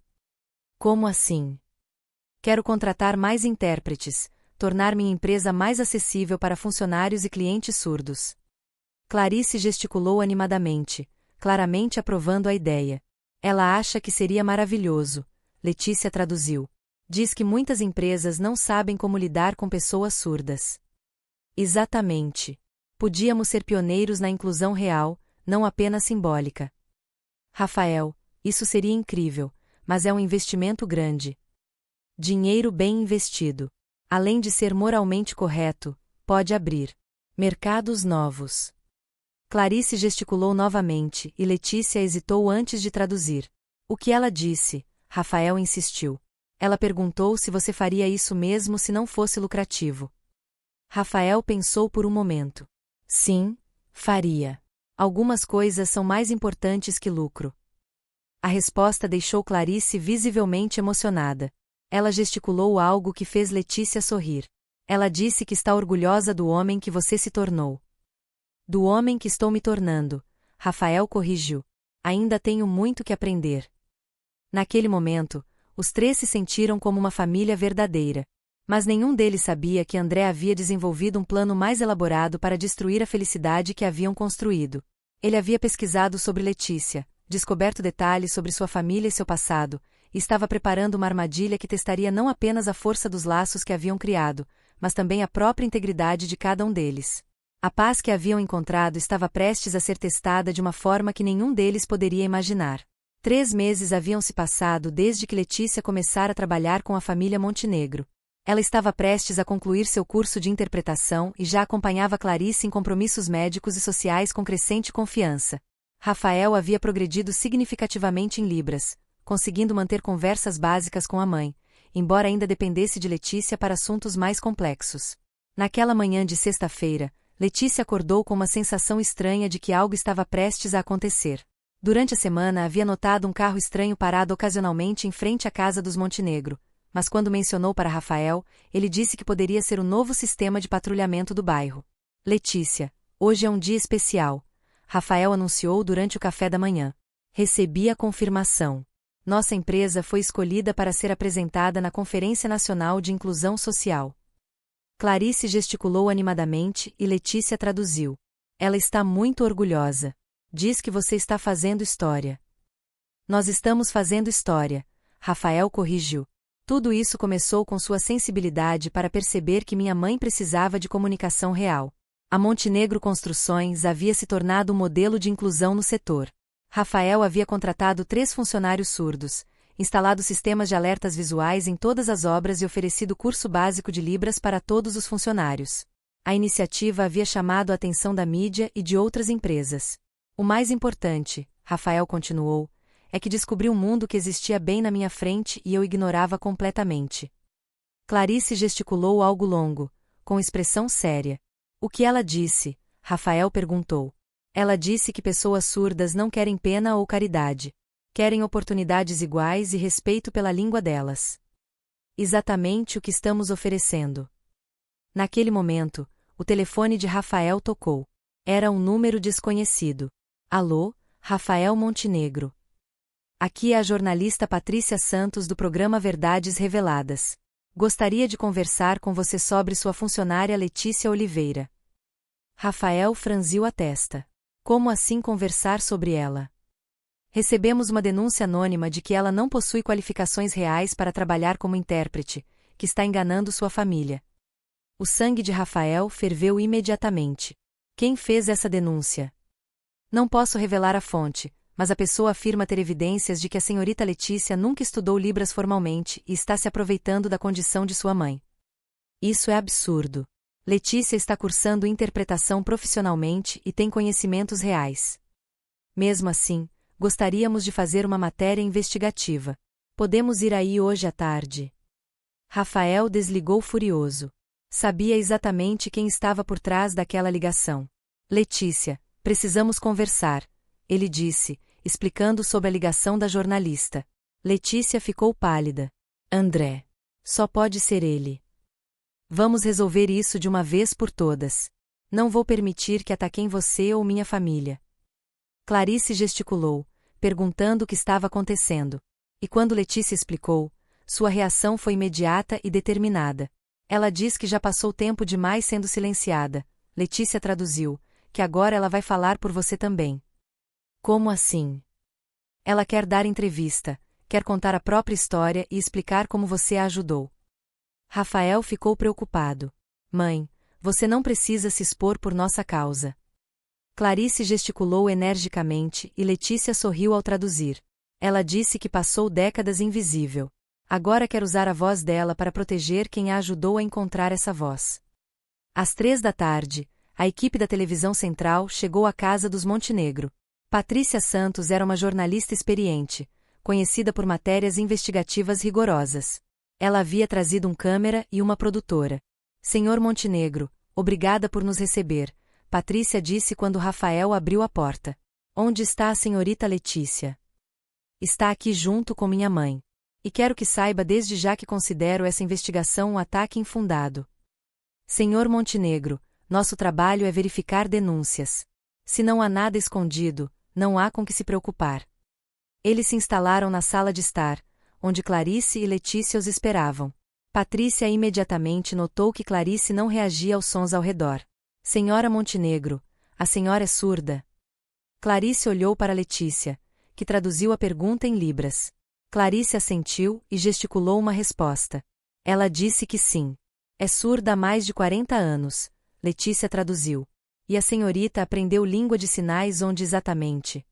Como assim? Quero contratar mais intérpretes, tornar minha empresa mais acessível para funcionários e clientes surdos. Clarice gesticulou animadamente, claramente aprovando a ideia. Ela acha que seria maravilhoso, Letícia traduziu. Diz que muitas empresas não sabem como lidar com pessoas surdas. Exatamente. Podíamos ser pioneiros na inclusão real, não apenas simbólica. Rafael, isso seria incrível, mas é um investimento grande. Dinheiro bem investido. Além de ser moralmente correto, pode abrir mercados novos. Clarice gesticulou novamente e Letícia hesitou antes de traduzir. O que ela disse? Rafael insistiu. Ela perguntou se você faria isso mesmo se não fosse lucrativo. Rafael pensou por um momento. Sim, faria. Algumas coisas são mais importantes que lucro. A resposta deixou Clarice visivelmente emocionada. Ela gesticulou algo que fez Letícia sorrir. Ela disse que está orgulhosa do homem que você se tornou. Do homem que estou me tornando, Rafael corrigiu. Ainda tenho muito que aprender. Naquele momento, os três se sentiram como uma família verdadeira. Mas nenhum deles sabia que André havia desenvolvido um plano mais elaborado para destruir a felicidade que haviam construído. Ele havia pesquisado sobre Letícia, descoberto detalhes sobre sua família e seu passado, e estava preparando uma armadilha que testaria não apenas a força dos laços que haviam criado, mas também a própria integridade de cada um deles. A paz que haviam encontrado estava prestes a ser testada de uma forma que nenhum deles poderia imaginar. 3 meses haviam se passado desde que Letícia começara a trabalhar com a família Montenegro. Ela estava prestes a concluir seu curso de interpretação e já acompanhava Clarice em compromissos médicos e sociais com crescente confiança. Rafael havia progredido significativamente em Libras, conseguindo manter conversas básicas com a mãe, embora ainda dependesse de Letícia para assuntos mais complexos. Naquela manhã de sexta-feira, Letícia acordou com uma sensação estranha de que algo estava prestes a acontecer. Durante a semana havia notado um carro estranho parado ocasionalmente em frente à casa dos Montenegro, mas quando mencionou para Rafael, ele disse que poderia ser o novo sistema de patrulhamento do bairro. Letícia, hoje é um dia especial, Rafael anunciou durante o café da manhã. Recebi a confirmação. Nossa empresa foi escolhida para ser apresentada na Conferência Nacional de Inclusão Social. Clarice gesticulou animadamente e Letícia traduziu. Ela está muito orgulhosa. Diz que você está fazendo história. Nós estamos fazendo história, Rafael corrigiu. Tudo isso começou com sua sensibilidade para perceber que minha mãe precisava de comunicação real. A Montenegro Construções havia se tornado um modelo de inclusão no setor. Rafael havia contratado 3 funcionários surdos, instalado sistemas de alertas visuais em todas as obras e oferecido curso básico de Libras para todos os funcionários. A iniciativa havia chamado a atenção da mídia e de outras empresas. O mais importante, Rafael continuou, é que descobri um mundo que existia bem na minha frente e eu ignorava completamente. Clarice gesticulou algo longo, com expressão séria. O que ela disse? Rafael perguntou. Ela disse que pessoas surdas não querem pena ou caridade. Querem oportunidades iguais e respeito pela língua delas. Exatamente o que estamos oferecendo. Naquele momento, o telefone de Rafael tocou. Era um número desconhecido. Alô, Rafael Montenegro. Aqui é a jornalista Patrícia Santos do programa Verdades Reveladas. Gostaria de conversar com você sobre sua funcionária Letícia Oliveira. Rafael franziu a testa. Como assim conversar sobre ela? Recebemos uma denúncia anônima de que ela não possui qualificações reais para trabalhar como intérprete, que está enganando sua família. O sangue de Rafael ferveu imediatamente. Quem fez essa denúncia? Não posso revelar a fonte, mas a pessoa afirma ter evidências de que a senhorita Letícia nunca estudou Libras formalmente e está se aproveitando da condição de sua mãe. Isso é absurdo. Letícia está cursando interpretação profissionalmente e tem conhecimentos reais. Mesmo assim, gostaríamos de fazer uma matéria investigativa. Podemos ir aí hoje à tarde. Rafael desligou furioso. Sabia exatamente quem estava por trás daquela ligação. Letícia, precisamos conversar, ele disse, explicando sobre a ligação da jornalista. Letícia ficou pálida. André. Só pode ser ele. Vamos resolver isso de uma vez por todas. Não vou permitir que ataquem você ou minha família. Clarice gesticulou, perguntando o que estava acontecendo. E quando Letícia explicou, sua reação foi imediata e determinada. Ela diz que já passou tempo demais sendo silenciada. Letícia traduziu, que agora ela vai falar por você também. Como assim? Ela quer dar entrevista, quer contar a própria história e explicar como você a ajudou. Rafael ficou preocupado. Mãe, você não precisa se expor por nossa causa. Clarice gesticulou energicamente e Letícia sorriu ao traduzir. Ela disse que passou décadas invisível. Agora quer usar a voz dela para proteger quem a ajudou a encontrar essa voz. Às 15h, a equipe da televisão central chegou à casa dos Montenegro. Patrícia Santos era uma jornalista experiente, conhecida por matérias investigativas rigorosas. Ela havia trazido um câmera e uma produtora. Senhor Montenegro, obrigada por nos receber, Patrícia disse quando Rafael abriu a porta. Onde está a senhorita Letícia? Está aqui junto com minha mãe. E quero que saiba desde já que considero essa investigação um ataque infundado. Senhor Montenegro, nosso trabalho é verificar denúncias. Se não há nada escondido, não há com que se preocupar. Eles se instalaram na sala de estar, onde Clarice e Letícia os esperavam. Patrícia imediatamente notou que Clarice não reagia aos sons ao redor. Senhora Montenegro, a senhora é surda? Clarice olhou para Letícia, que traduziu a pergunta em libras. Clarice assentiu e gesticulou uma resposta. Ela disse que sim. É surda há mais de 40 anos, Letícia traduziu. E a senhorita aprendeu língua de sinais onde exatamente?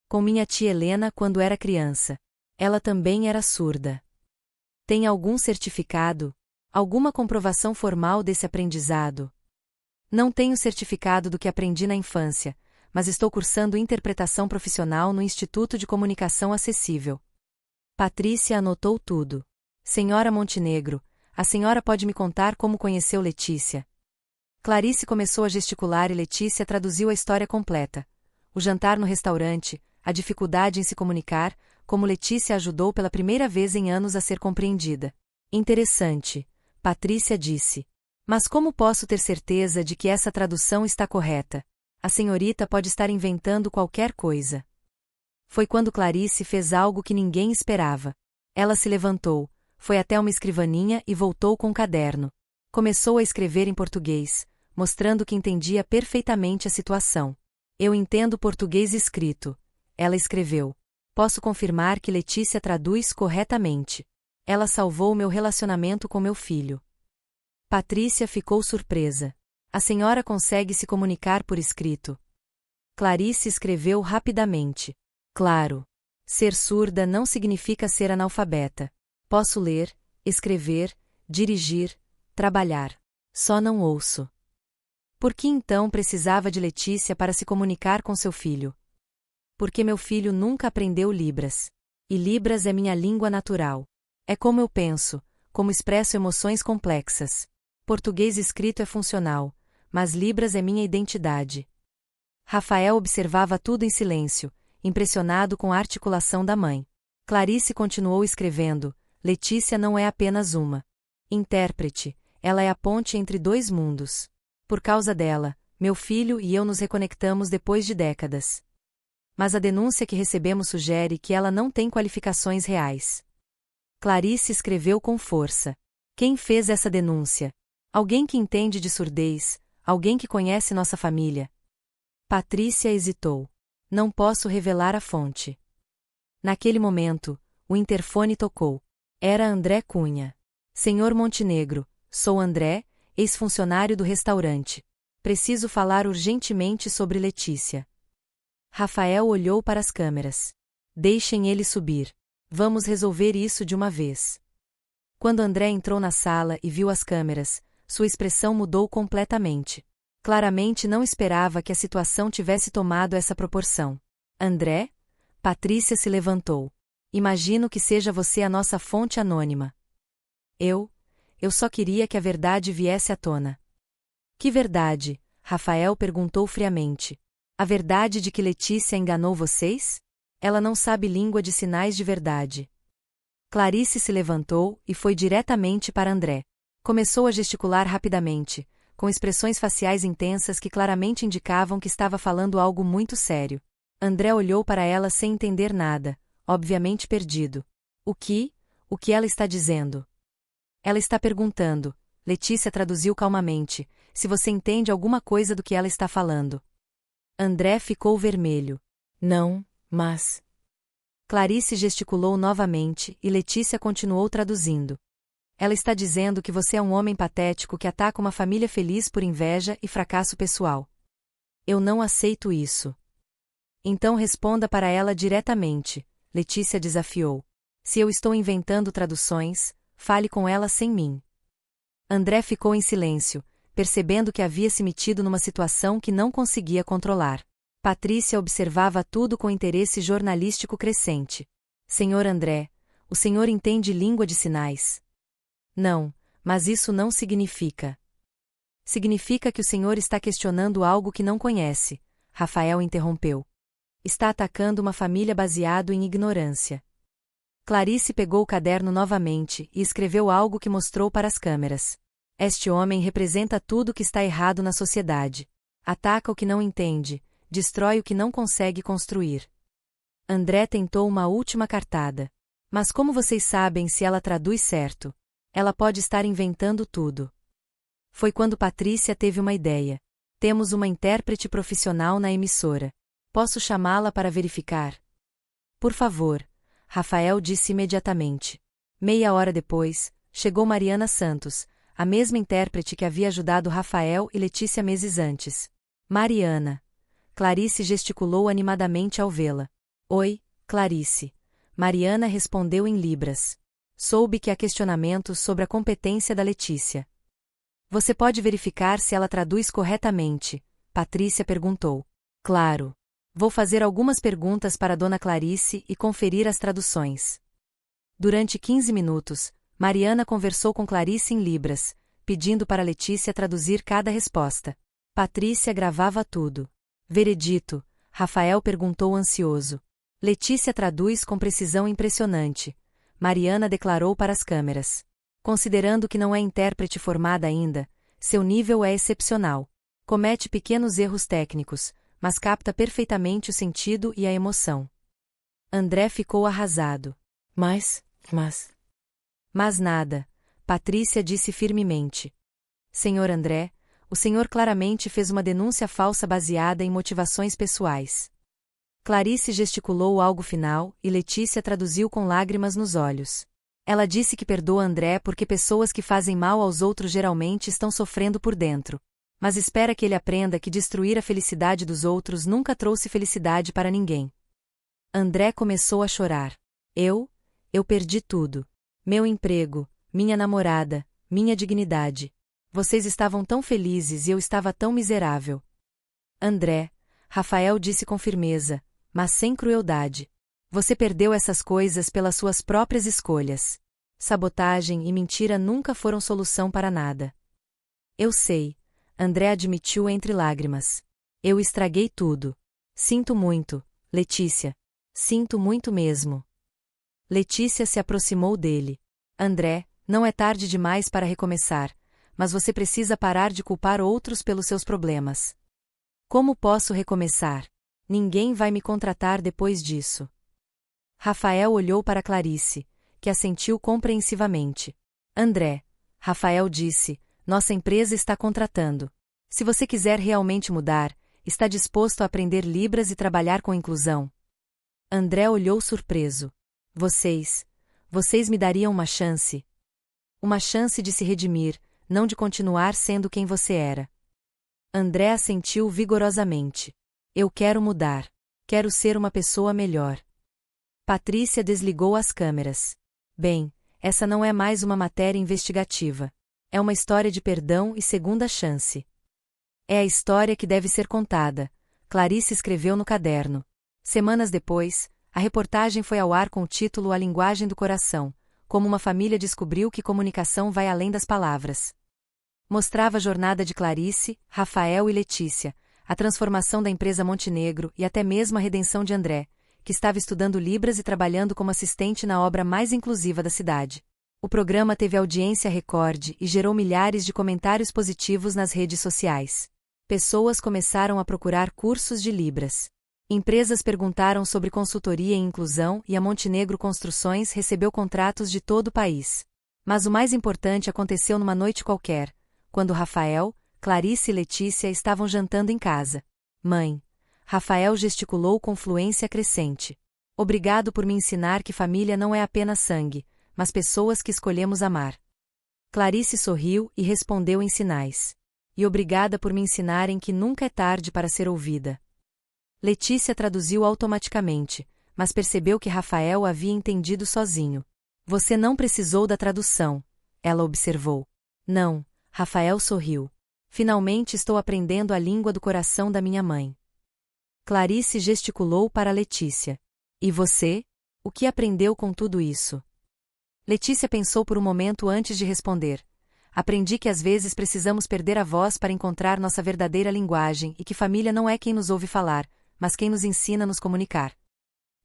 Com minha tia Helena quando era criança. Ela também era surda. Tem algum certificado? Alguma comprovação formal desse aprendizado? Não tenho certificado do que aprendi na infância, mas estou cursando interpretação profissional no Instituto de Comunicação Acessível. Patrícia anotou tudo. Senhora Montenegro, a senhora pode me contar como conheceu Letícia? Clarice começou a gesticular e Letícia traduziu a história completa. O jantar no restaurante, a dificuldade em se comunicar, como Letícia ajudou pela primeira vez em anos a ser compreendida. Interessante, Patrícia disse. Mas como posso ter certeza de que essa tradução está correta? A senhorita pode estar inventando qualquer coisa. Foi quando Clarice fez algo que ninguém esperava. Ela se levantou, foi até uma escrivaninha e voltou com um caderno. Começou a escrever em português, mostrando que entendia perfeitamente a situação. Eu entendo português escrito. Ela escreveu. Posso confirmar que Letícia traduz corretamente. Ela salvou meu relacionamento com meu filho. Patrícia ficou surpresa. A senhora consegue se comunicar por escrito? Clarice escreveu rapidamente. Claro. Ser surda não significa ser analfabeta. Posso ler, escrever, dirigir, trabalhar. Só não ouço. Por que então precisava de Letícia para se comunicar com seu filho? Porque meu filho nunca aprendeu Libras. E Libras é minha língua natural. É como eu penso, como expresso emoções complexas. Português escrito é funcional, mas Libras é minha identidade. Rafael observava tudo em silêncio, impressionado com a articulação da mãe. Clarice continuou escrevendo: Letícia não é apenas uma intérprete, ela é a ponte entre dois mundos. Por causa dela, meu filho e eu nos reconectamos depois de décadas. Mas a denúncia que recebemos sugere que ela não tem qualificações reais. Clarice escreveu com força. Quem fez essa denúncia? Alguém que entende de surdez, alguém que conhece nossa família. Patrícia hesitou. Não posso revelar a fonte. Naquele momento, o interfone tocou. Era André Cunha. Senhor Montenegro, sou André, ex-funcionário do restaurante. Preciso falar urgentemente sobre Letícia. Rafael olhou para as câmeras. Deixem ele subir. Vamos resolver isso de uma vez. Quando André entrou na sala e viu as câmeras, sua expressão mudou completamente. Claramente não esperava que a situação tivesse tomado essa proporção. André? Patrícia se levantou. Imagino que seja você a nossa fonte anônima. Eu só queria que a verdade viesse à tona. Que verdade? Rafael perguntou friamente. A verdade de que Letícia enganou vocês? Ela não sabe língua de sinais de verdade. Clarice se levantou e foi diretamente para André. Começou a gesticular rapidamente, com expressões faciais intensas que claramente indicavam que estava falando algo muito sério. André olhou para ela sem entender nada, obviamente perdido. O que ela está dizendo? Ela está perguntando. Letícia traduziu calmamente, se você entende alguma coisa do que ela está falando. André ficou vermelho. Não, mas... Clarice gesticulou novamente e Letícia continuou traduzindo. Ela está dizendo que você é um homem patético que ataca uma família feliz por inveja e fracasso pessoal. Eu não aceito isso. Então responda para ela diretamente, Letícia desafiou. Se eu estou inventando traduções, fale com ela sem mim. André ficou em silêncio, percebendo que havia se metido numa situação que não conseguia controlar. Patrícia observava tudo com interesse jornalístico crescente. Senhor André, o senhor entende língua de sinais? Não, mas isso não significa. Significa que o senhor está questionando algo que não conhece, Rafael interrompeu. Está atacando uma família baseado em ignorância. Clarice pegou o caderno novamente e escreveu algo que mostrou para as câmeras. Este homem representa tudo que está errado na sociedade. Ataca o que não entende, destrói o que não consegue construir. André tentou uma última cartada. Mas como vocês sabem se ela traduz certo? Ela pode estar inventando tudo. Foi quando Patrícia teve uma ideia. Temos uma intérprete profissional na emissora. Posso chamá-la para verificar? Por favor, Rafael disse imediatamente. Meia hora depois, chegou Mariana Santos, a mesma intérprete que havia ajudado Rafael e Letícia meses antes. Mariana. Clarice gesticulou animadamente ao vê-la. Oi, Clarice. Mariana respondeu em Libras. Soube que há questionamentos sobre a competência da Letícia. Você pode verificar se ela traduz corretamente? Patrícia perguntou. Claro. Vou fazer algumas perguntas para Dona Clarice e conferir as traduções. Durante 15 minutos, Mariana conversou com Clarice em Libras, pedindo para Letícia traduzir cada resposta. Patrícia gravava tudo. Veredito, Rafael perguntou ansioso. Letícia traduz com precisão impressionante. Mariana declarou para as câmeras. Considerando que não é intérprete formada ainda, seu nível é excepcional. Comete pequenos erros técnicos, mas capta perfeitamente o sentido e a emoção. André ficou arrasado. Mas nada, Patrícia disse firmemente. Senhor André, o senhor claramente fez uma denúncia falsa baseada em motivações pessoais. Clarice gesticulou algo final e Letícia traduziu com lágrimas nos olhos. Ela disse que perdoa André porque pessoas que fazem mal aos outros geralmente estão sofrendo por dentro. Mas espera que ele aprenda que destruir a felicidade dos outros nunca trouxe felicidade para ninguém. André começou a chorar. Eu perdi tudo. Meu emprego, minha namorada, minha dignidade. Vocês estavam tão felizes e eu estava tão miserável. André, Rafael disse com firmeza, mas sem crueldade. Você perdeu essas coisas pelas suas próprias escolhas. Sabotagem e mentira nunca foram solução para nada. Eu sei, André admitiu entre lágrimas. Eu estraguei tudo. Sinto muito, Letícia. Sinto muito mesmo. Letícia se aproximou dele. André, não é tarde demais para recomeçar, mas você precisa parar de culpar outros pelos seus problemas. Como posso recomeçar? Ninguém vai me contratar depois disso. Rafael olhou para Clarice, que assentiu compreensivamente. André, Rafael disse, nossa empresa está contratando. Se você quiser realmente mudar, está disposto a aprender Libras e trabalhar com inclusão? André olhou surpreso. Vocês me dariam uma chance? Uma chance de se redimir, não de continuar sendo quem você era. André assentiu vigorosamente. Eu quero mudar. Quero ser uma pessoa melhor. Patrícia desligou as câmeras. Bem, essa não é mais uma matéria investigativa. É uma história de perdão e segunda chance. É a história que deve ser contada, Clarice escreveu no caderno. Semanas depois, a reportagem foi ao ar com o título A Linguagem do Coração, como uma família descobriu que comunicação vai além das palavras. Mostrava a jornada de Clarice, Rafael e Letícia, a transformação da empresa Montenegro e até mesmo a redenção de André, que estava estudando Libras e trabalhando como assistente na obra mais inclusiva da cidade. O programa teve audiência recorde e gerou milhares de comentários positivos nas redes sociais. Pessoas começaram a procurar cursos de Libras. Empresas perguntaram sobre consultoria em inclusão e a Montenegro Construções recebeu contratos de todo o país. Mas o mais importante aconteceu numa noite qualquer, quando Rafael, Clarice e Letícia estavam jantando em casa. Mãe, Rafael gesticulou com fluência crescente. Obrigado por me ensinar que família não é apenas sangue, mas pessoas que escolhemos amar. Clarice sorriu e respondeu em sinais. E obrigada por me ensinarem que nunca é tarde para ser ouvida. Letícia traduziu automaticamente, mas percebeu que Rafael havia entendido sozinho. Você não precisou da tradução, ela observou. Não, Rafael sorriu. Finalmente estou aprendendo a língua do coração da minha mãe. Clarice gesticulou para Letícia. E você? O que aprendeu com tudo isso? Letícia pensou por um momento antes de responder. Aprendi que às vezes precisamos perder a voz para encontrar nossa verdadeira linguagem e que família não é quem nos ouve falar, mas quem nos ensina a nos comunicar.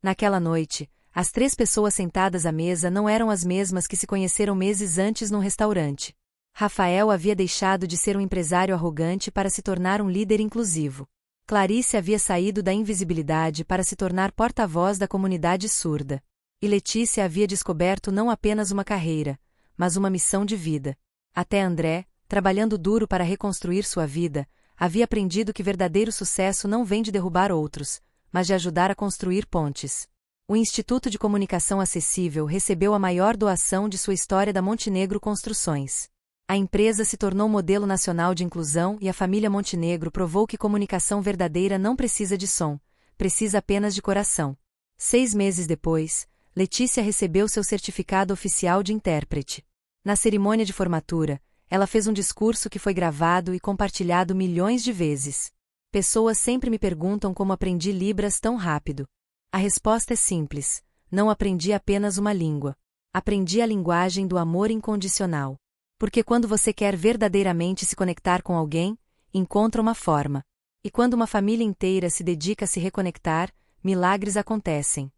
Naquela noite, as 3 pessoas sentadas à mesa não eram as mesmas que se conheceram meses antes num restaurante. Rafael havia deixado de ser um empresário arrogante para se tornar um líder inclusivo. Clarice havia saído da invisibilidade para se tornar porta-voz da comunidade surda. E Letícia havia descoberto não apenas uma carreira, mas uma missão de vida. Até André, trabalhando duro para reconstruir sua vida, havia aprendido que verdadeiro sucesso não vem de derrubar outros, mas de ajudar a construir pontes. O Instituto de Comunicação Acessível recebeu a maior doação de sua história da Montenegro Construções. A empresa se tornou modelo nacional de inclusão e a família Montenegro provou que comunicação verdadeira não precisa de som, precisa apenas de coração. 6 meses depois, Letícia recebeu seu certificado oficial de intérprete. Na cerimônia de formatura, ela fez um discurso que foi gravado e compartilhado milhões de vezes. Pessoas sempre me perguntam como aprendi Libras tão rápido. A resposta é simples: não aprendi apenas uma língua. Aprendi a linguagem do amor incondicional. Porque quando você quer verdadeiramente se conectar com alguém, encontra uma forma. E quando uma família inteira se dedica a se reconectar, milagres acontecem.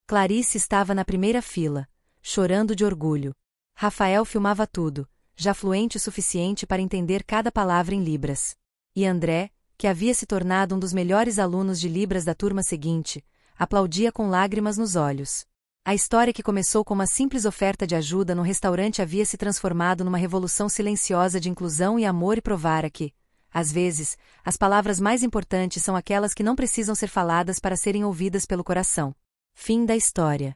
Clarice estava na primeira fila, chorando de orgulho. Rafael filmava tudo, já fluente o suficiente para entender cada palavra em Libras. E André, que havia se tornado um dos melhores alunos de Libras da turma seguinte, aplaudia com lágrimas nos olhos. A história que começou com uma simples oferta de ajuda no restaurante havia se transformado numa revolução silenciosa de inclusão e amor e provara que, às vezes, as palavras mais importantes são aquelas que não precisam ser faladas para serem ouvidas pelo coração. Fim da história.